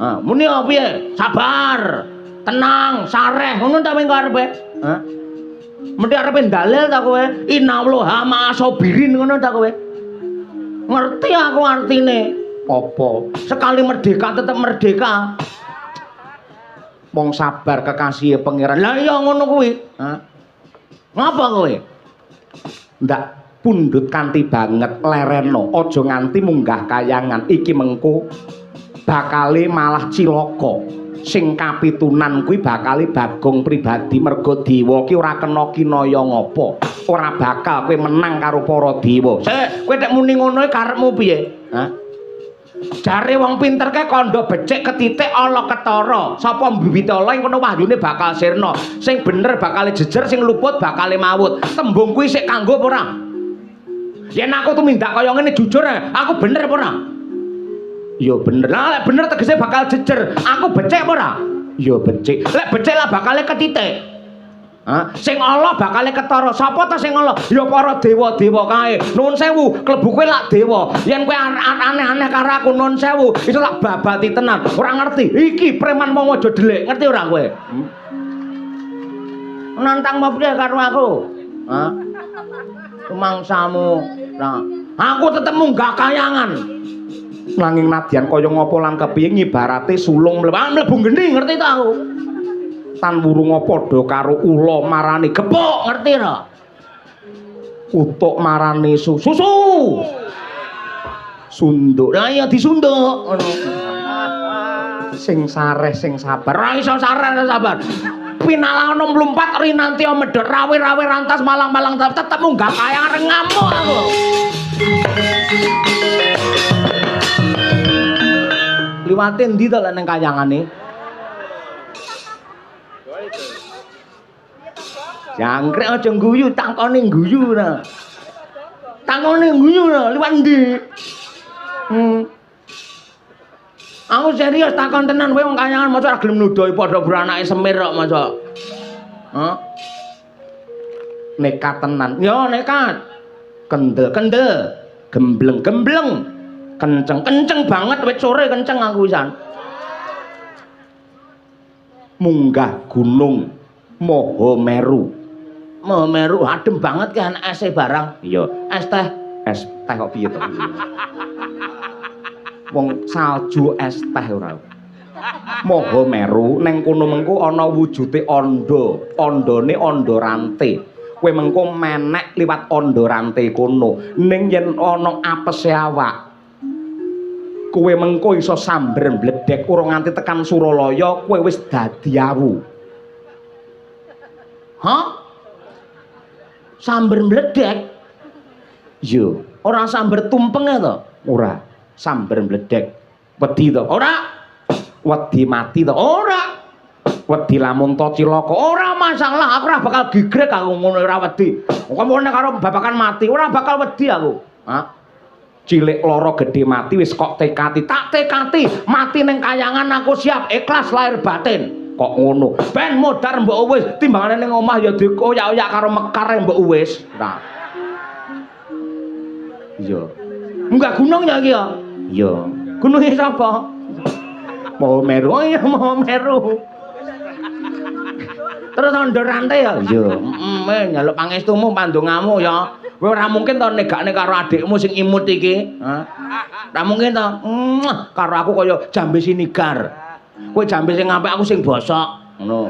Hah? Muni piye? Sabar. Tenang, sareh. Ngono ta mengko arepe? Hah? Mendhe arepe dalil ta kowe? Innallaha ma'asabirin ngono ta kowe? Ngerti aku artine apa sekali merdeka tetap merdeka wong sabar kekasih pangeran lah iya ngono kuwi ngapa kowe ndak pundhut kanthi banget lereno aja nganti munggah kayangan iki mengko bakale malah cilaka sing kapitunan kuwi bakale Bagong pribadi mergo dewa ki ora kena kinaya ngapa ora bakal kowe menang karo para dewa. Sik, kowe nek muni ngono karepmu piye? Hah? Jare wong pinter kae kandha becik ketitik ala ketara. Sapa mbibitala ing kono wahyune bakal sirna. Sing bener bakal jejer, sing luput bakal mawut. Tembung kuwi sik kanggo apa ora? Yen aku tumindak kaya ngene jujur aku bener apa ora? Ya bener. Lah lek bener tegese bakal jejer. Aku becik apa ora? Ya becik. Lek becik lah bakal ketitik. Sing Allah bakal ketara. Sapa ta sing Allah? Ya para dewa-dewa kae. Nuwun sewu, klebu kowe lak dewa. Yen kowe aneh-aneh karo aku nuwun sewu, iso lak babati tenan. Ora ngerti. Iki preman mau aja delik. Ngerti ora kowe? Nantang piye karo aku? Hah? Sumangsamu. Nah, aku tetep munggah kayangan. Nanging nadyan kaya ngapa lan kepiye ngibarate sulung mlebu geni ngerti ta aku? Tan wurunga padha karo ula marani gepuk ngerti ra? Utuk marani susu. Sunduk. Lah iya disunduk ngono. Sing sareh sing sabar. Ora iso sareh sabar. Pinalana mlumpat rinanti medhot rawe-rawe rantas malang-malang tetep munggah kaya ngamuk aku. Liwate endi to lek ning kayangane? Jangkrik aja guyu, takone guyu ta. Takone guyu ta, liwat endi? Aku serius takon tenan kowe wong kayangan masa ora gelem nuduhi padha beranake semir kok masa. Hah? Nekat tenan. Yo nekat. Kendel-kendel, gembleng-gembleng. Kenceng-kenceng banget wit sore kenceng aku pisan. Munggah gunung Mahameru. Mahameru adem banget kan es barang. Iya, es teh kok piye to? Wong salju es teh ora. Mahameru ning kono mengko ana wujude anda. Andane anda rante. Kowe mengko menek liwat anda rante kono. Ning yen ana apese awak. Kowe mengko iso samber mbledek ora nganti tekan Suralaya, kowe wis dadi awu. Hah? Samber mbledek? Yo, ora samber tumpeng to? Ora. Samber mbledek. Wedi to? Ora. Wedi mati to? Ora. Wedi lamun to cilaka. Ora masalah, aku ora bakal gigrek aku ngono ora wedi. Ngomongane karo babakan mati, ora bakal wedi aku. Hah? Cilik loro gede mati wis kok tekati. Tak tekati, mati ning kayangan aku siap ikhlas lahir batin. Kok ngono? Ben modar mbok wis timbangane ning omah ya dikoyak-oyak karo mekar mbok wis. Nah. Iya. Munggah gunung ya iki ya? Iya. Gununge sapa? Mahameru. Oh iya Mahameru. Terus ndo rantai ya? Iya. Nyaluk pangestumu pandongamu ya. Kowe ora mungkin to negakne karo adikmu sing imut iki. Hah? Ora mungkin to. Karo aku kaya jambe sinigar. Kowe jambe sing apik aku sing bosok. Ngono.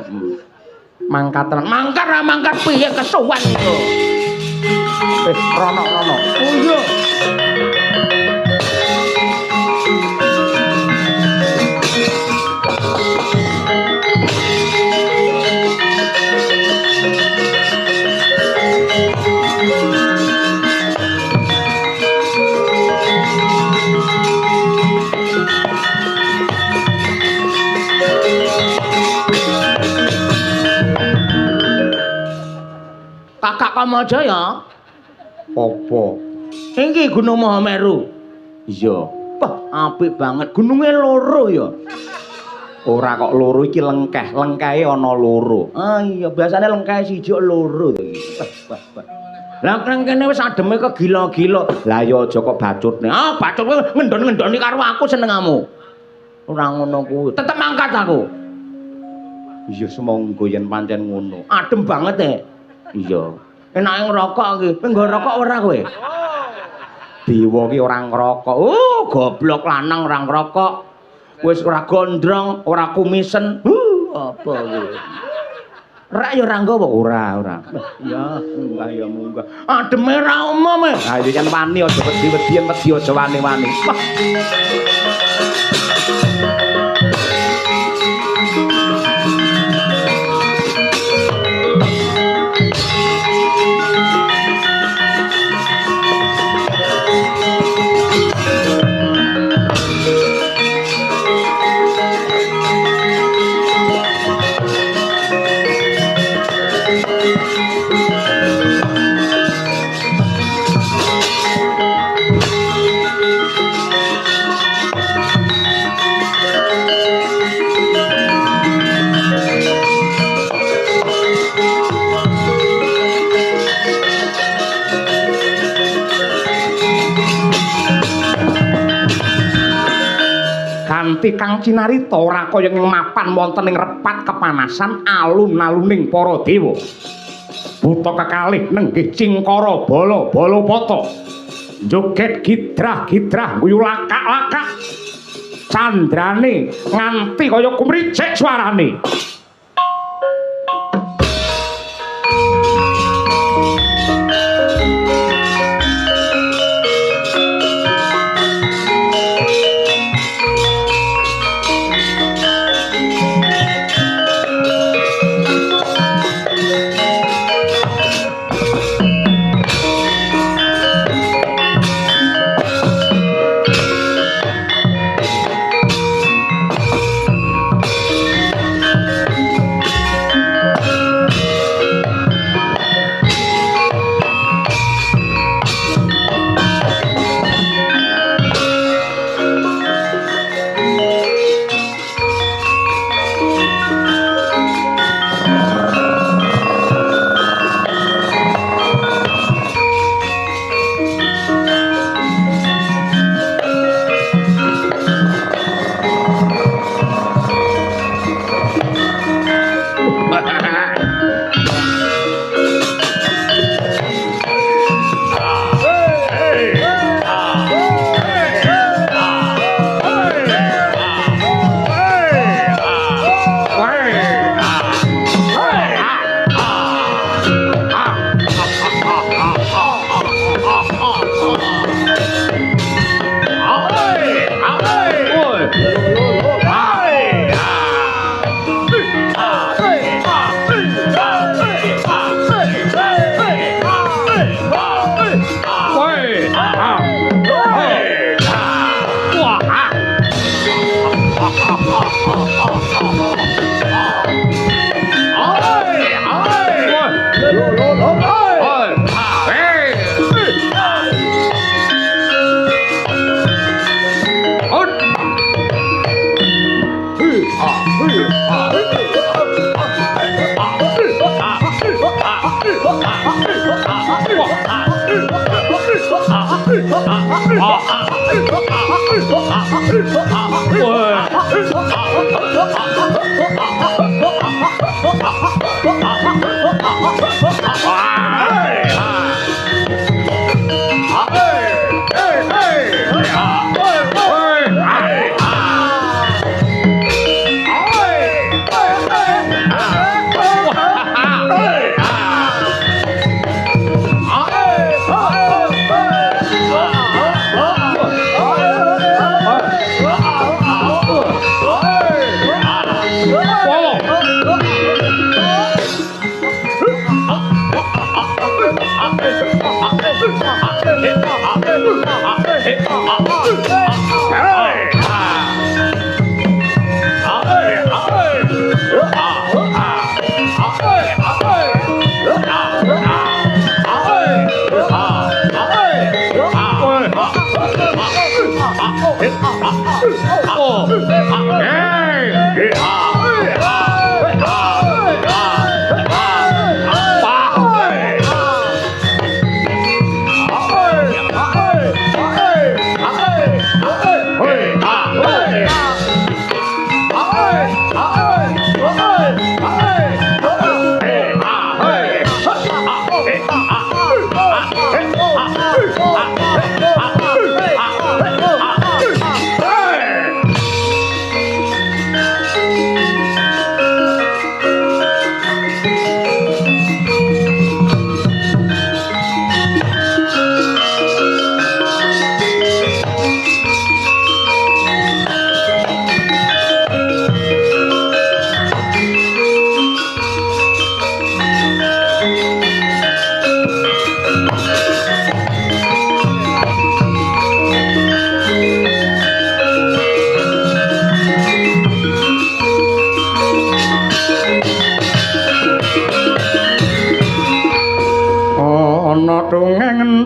Mangkat tenan. Mangkat ra mangkat piye kesuwen iku. Rono. Oh iya. Kakak Kamajaya. Apa? Iki Gunung Mahameru. Iya. Wah, apik banget. Gununge loro ya. Ora kok loro iki lengkeh. Lengkehe ana loro. Ah iya, biasane lengkehe siji loro to iki. Wah. Lah nang kene wis ademe kegila-gila. Lah ya aja kok bacutne. Ah, bacut kowe ngendon-ngendoni karo aku senengamu. Ora ngono kuwi. Tetep mangkat aku. Iya semonggo yen pancen ngono. Adem banget Iya. Enake ngerokok iki. Kowe nggo rokok ora kowe? Dewa ki ora ngerokok. Oh, goblok lanang ora ngerokok. Wis ora gondrong, ora kumisen. Apa kuwi? Rek ya ora nggawa ora. Ya, munggah. Ademe ra umum. Ha iki kan wani aja wedi-wedian wedi aja wani-wani. Wah. Kanthi kang cinarita ora kaya ing mapan wonten ing repat kepanasan alun-aluning para dewa. Buta kekalih nenggih cingkara bala-pata. Joget gidrah-gidrah guyu lakak-lakak. Candrane nganti kaya kumricik suarane.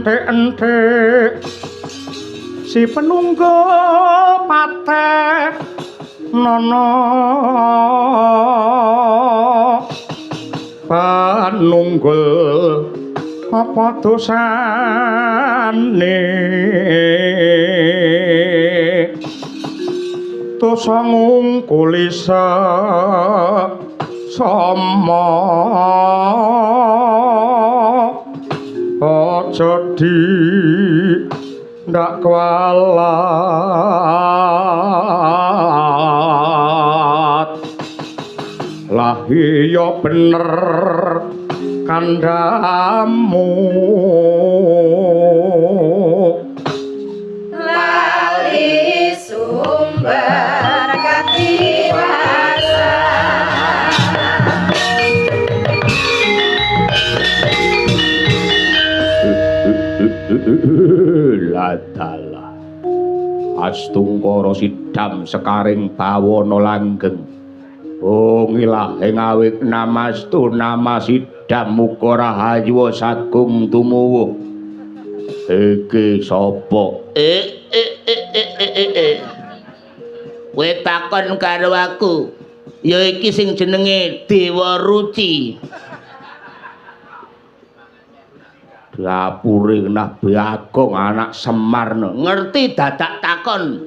enthek-enthek si penunggu patek nono panunggul apa dosane dosa ngungkuli sama aja di ndak kualat lah iya bener kandhamu lali sumber katiwasa latala astungkara sidam sekaring bawana langgeng ngilah ing awit namastu namasidam muga rahayu sagung tumuwuh iki sapa kowe takon karo aku ya iki sing jenenge Dewa Ruci dapure nah Bagong anak Semar ngerti dadak takon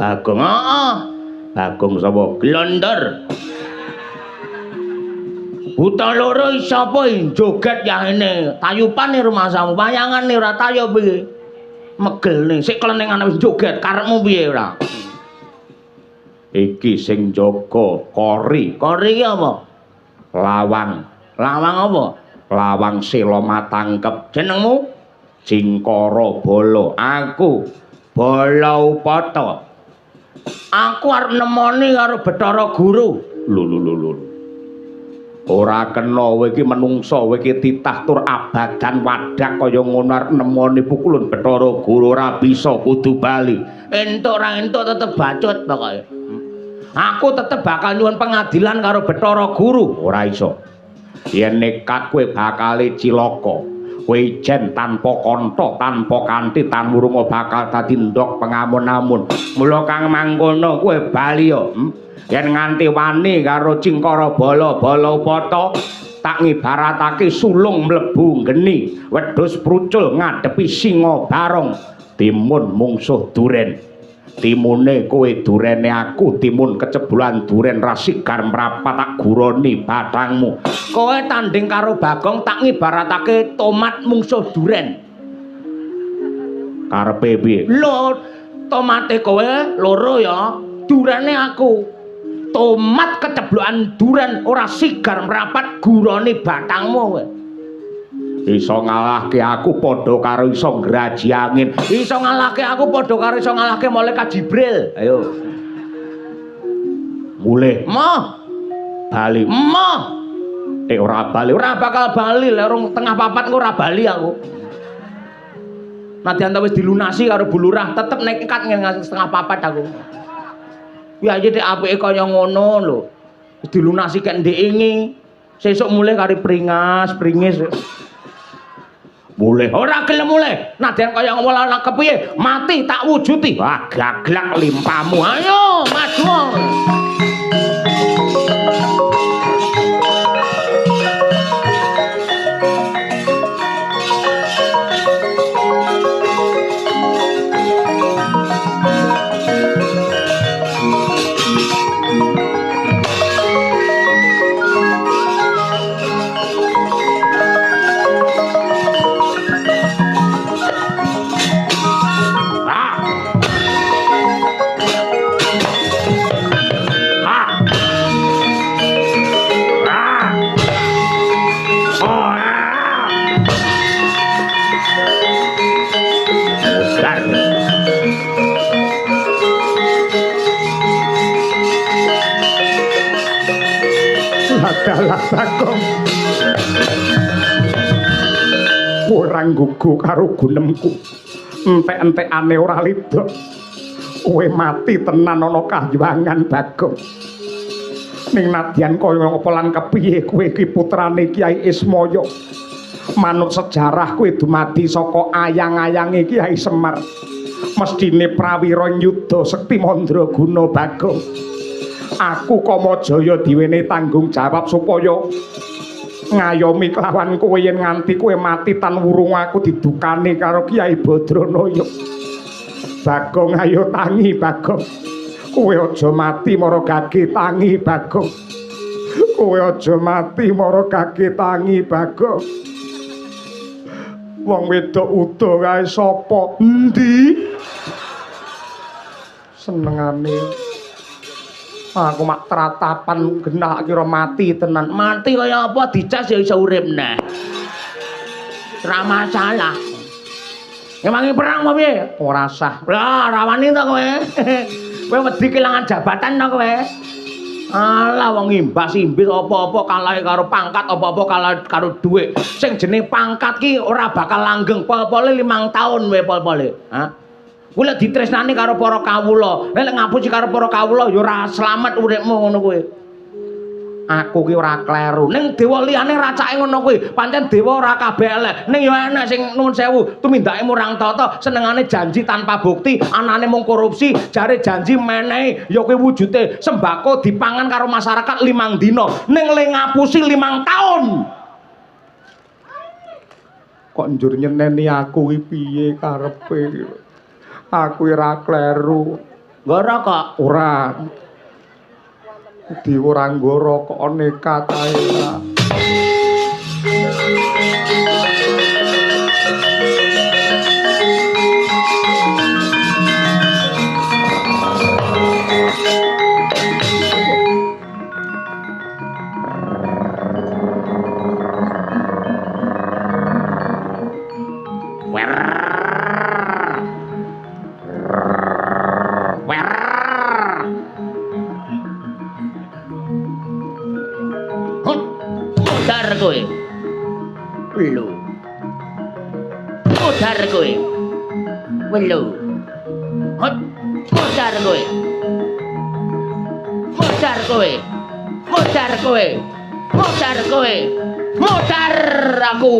Bagong Bagong sapa glondor buta loro sapa joget yahene tayupane rumasamu wayangane ora tayub piye megelne sik klenengane wis joget karepmu piye ora iki sing jaga kori iki apa lawang apa lawang sela matangkep jenengmu Jingkara Bala aku Bala Upata aku arep nemoni karo Bathara Guru lho ora kena kowe iki menungsa kowe iki titah tur abadan wadak kaya ngono arep nemoni pukulun Bathara Guru ora bisa kudu bali entuk ra entuk tetep bacut pokoke aku tetep bakal nyuwun pengadilan karo Bathara Guru ora iso yen nekat kowe bakale cilaka kowe ijen tanpa kanta tanpa kanthi tanurunga bakal dadi ndok pengamun-amun mula kang mangkono kowe bali yo yen nganti wani karo Jingkara Bala Upata tak ngibaratake sulung mlebu geni wedhus prucul ngadepi singa barong timun mungsuh duren Timune kowe durene aku, timun kecebulan duren rasigar mrapat tak guroni bathangmu. Kowe tanding karo Bagong tak ngibaratake tomat mungsuh duren. Karepe piye? Lho, tomate kowe loro ya, durene aku. Tomat keceblokan duren ora sigar mrapat guroni bathangmu kowe. Iso ngalahke aku padha karo iso ngraji angin. Iso ngalahke aku padha karo iso ngalahke malaikat Jibril. Ayo. Mulih, moh. Bali, moh. Ora bali, ora bakal bali lek rong tengah papat engko ora bali aku. Nadyan wis dilunasi karo Bu Lurah, tetep nekat ngen setengah papat aku. Ya iki nek apike kaya ngono lho. Wis dilunasi kek ndek ingi. Sesuk mulih kari pringis. Mulih ora gelem mulih. Nadyan kaya ngono kepiye? Mati tak wujuti. Wah, gaglak limpamu. Ayo, maju. Adalah Bagong ora nggugu karo gunemku entek-entekane ora lido kowe mati tenan ana kahyangan Bagong ning nadyan kaya apa lan kepiye kowe iki putrane Kyai Ismaya manut sejarah kowe dumadi saka ayang-ayange Kyai Semar mestine prawira nyuda sekti mandraguna Bagong. Aku Kamajaya diwene tanggung jawab supaya ngayomi kelawan kowe yen nganti kowe mati tan wurung aku didukani karo Kyai Badranaya. Bagong ayo tangi Bagong. Kowe aja mati mara gage tangi Bagong. Kowe aja mati mara gage tangi Bagong. Wong wedok udo kae sapa? Endi? Senengane aku mak tratapan genah kira mati tenan. Mati kaya apa dicas ya iso urip neh. Ora masalah. Ngemangi perang apa piye? Ora sah. Lah, rawani to kowe. Kowe wedi kelangan jabatan to kowe. Alah wong imbas-imbis apa-apa kalah karo pangkat, apa-apa kalah karo dhuwit. Sing jeneng pangkat ki ora bakal langgeng. Pol-pole 5 taun wae pol-pole. Hah? Kuwi lek ditresnani karo para kawula, lek ngapusi karo para kawula ya ora slamet uripmu ngono kuwi. Aku ki ora kleru. Ning dewa liyane racake ngono kuwi. Pancen dewa ora kabeh elek. Ning ya enek sing nuwun sewu, tumindake murang tata, senengane janji tanpa bukti, anane mung korupsi, jare janji menehi ya kuwi wujude sembako dipangan karo masyarakat 5 dina. Ning le ngapusi 5 taun. Kok njur nyeneni aku ki piye karepe? Aku ora kleru. Ngora kok Ora. Dewa Ranggara kok nekat ae. kowe. Lho. Modar kowe. Lho. Hot. Modar kowe. Modar kowe. Modar kowe. Modar kowe. Modar aku.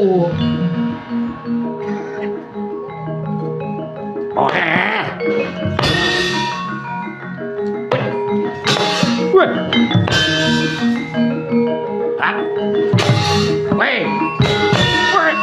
Oh. Weh. Hah? Weh. Weh.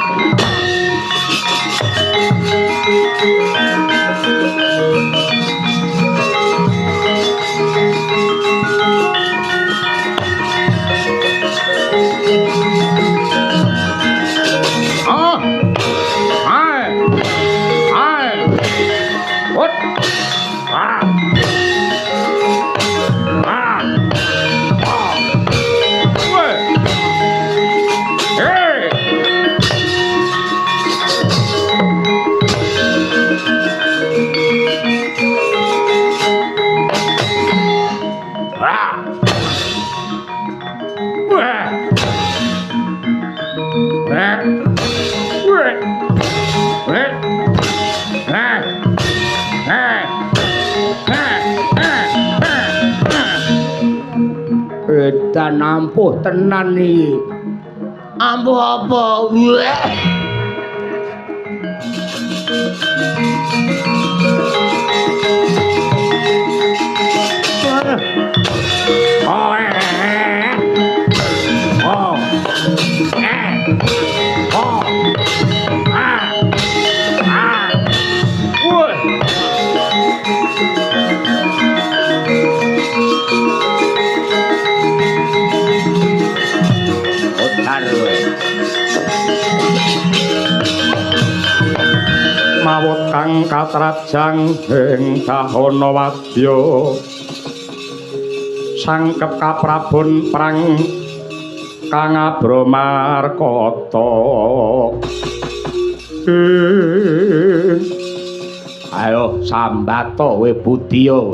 dalan ampuh tenan iki. Ampuh apa? Mawut kang katrajang ing dahana wadya sangkep kaprabon prang kang abramarkata. Ayo sambato we Budya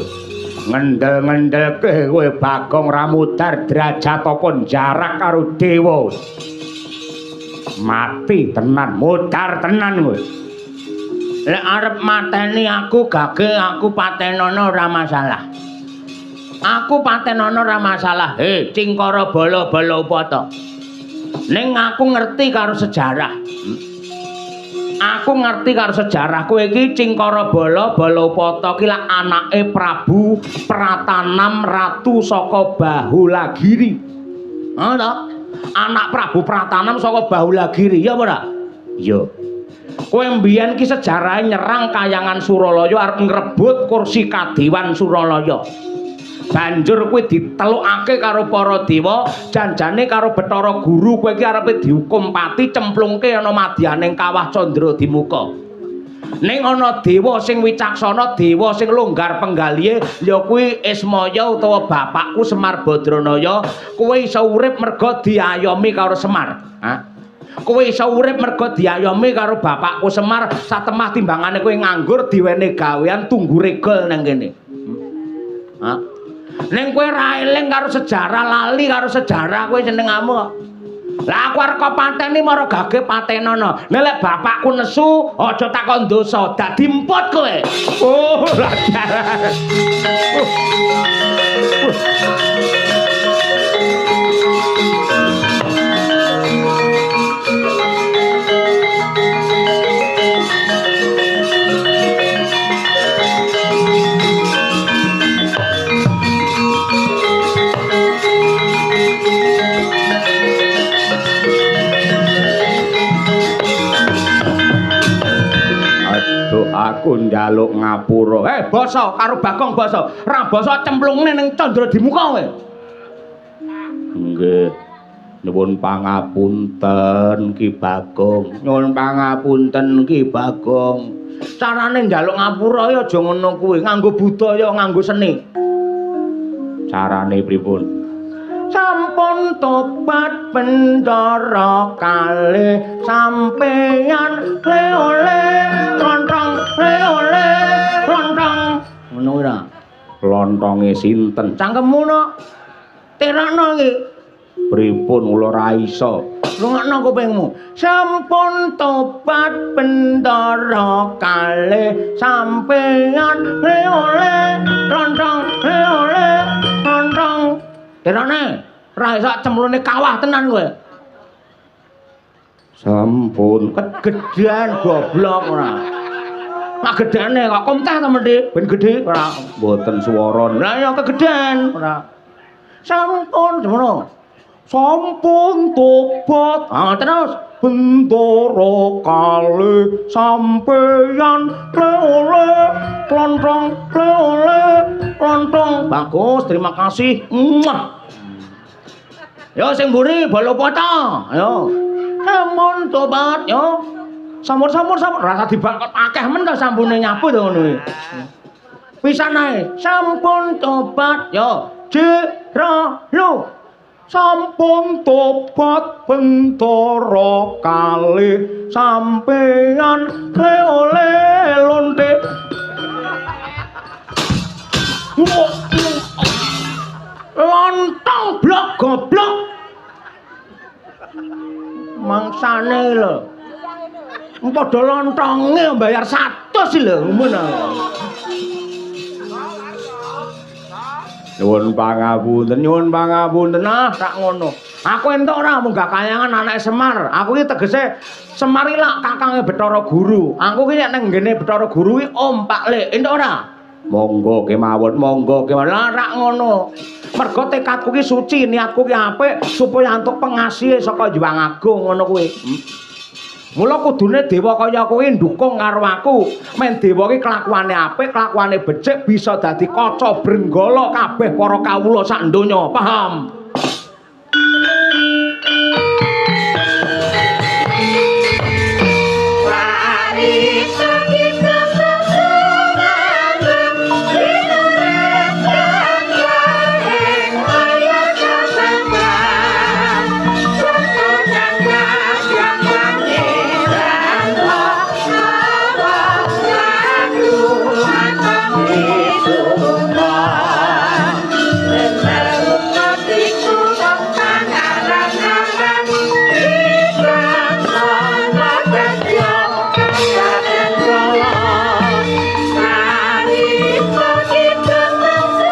ngendel-ngendelke kowe Bagong ramudar derajat apa jarak karo dewa. Mati tenan, mudar tenan kowe. Lek arep mateni aku gage aku patenono ora masalah. Aku patenono ora masalah. Cingkara bala-bala upata. Ning aku ngerti karo sejarah. Aku ngerti karo sejarah kowe iki Cingkara bala-bala upata ki lak anake Prabu Pratanam Ratu saka Bahulagiri. Ana anak Prabu Pratanam saka Bahulagiri, ya apa ora? Iya. Kowe mbiyen ki sejarahe nyerang Kayangan Suralaya arep ngrebut kursi Kadewan Suralaya. Banjur kowe ditelukake karo para dewa, janjane karo Bathara Guru kowe iki arepe dihukum pati cemplungke ana madyaning kawah Candradimuka. Ning ana dewa sing wicaksana, dewa sing longgar penggalihe ya kuwi Ismaya utawa bapakku Semar Badranaya. Kowe iso urip merga diayomi karo Semar. Kowe iso urip merga diayomi karo bapakku Semar, satemah timbangane kowe nganggur diwene gawean tunggu regol nang kene. Ning kowe ra eling karo sejarah, lali karo sejarah kowe jenengmu kok. Lah aku arep pateni mara gage patenono. Nek lek bapakku nesu, aja takon dosa, dadi emput kowe. Oh, lajar. Aku njaluk ngapura. Basa karo Bagong basa. Ra basa cemplungne ning Candradimuka kowe. Nggih. Nuwun pangapunten Ki Bagong. Nuwun pangapunten Ki Bagong. Carane njaluk ngapura ya aja ngono kuwi, nganggo budaya, nganggo seni. Carane pripun? Sampun tobat Bendara kalih sampeyan le-ole lontong le-ole lontong. Ngono ora? Lontonge sinten? Cangkemmu no. Terakno iki. Pripun kula ra iso. Rungokno kupingmu. Sampun tobat Bendara kalih sampeyan le-ole lontong le-ole lontong. Terane, ra iso cemplune kawah tenan kowe. Sampun kegedean goblok ora. Mak gedene kok komteh to mendhi, ben gedhe ora mboten swara. Lah ya kegedean ora. Sampun ngono. Sampun tobat. Terus Bendara kalih sampeyan le-ole lontong le-ole lontong. Bagus, terima kasih. Yo sing mburi Balapata. Yo. Sampun tobat yo. Sampun rasa dibakot akeh men to sampune nyapu to ngono iki. Pisan ae. Sampun tobat yo. Jero. Sampun tobat Bendara kalih sampeyan le-ole lonte. Lontong blok goblok. Mangsane lho. Padha lontonge bayar 100 lho ngono. Nyuwun pangapunten ah tak ngono. Aku entuk ora munggah kayangan anak Semar. Aku iki tegese Semar iki lak kakange Bathara Guru. Aku ki nek nang ngene Bathara Guru iki Om Pak Lek. Entuk ora? Monggo kemawon, monggo kemawon. Lah rak ngono. Mergo tekadku ki suci, niatku ki apik supaya antuk pengasihe saka Hyang Agung ngono kuwi. Mula kudune dewa kaya kuwi ndukung karo aku. Men dewa ki kelakuane apik, kelakuane becik bisa dadi kaca brenggala kabeh para kawula sak donya. Paham?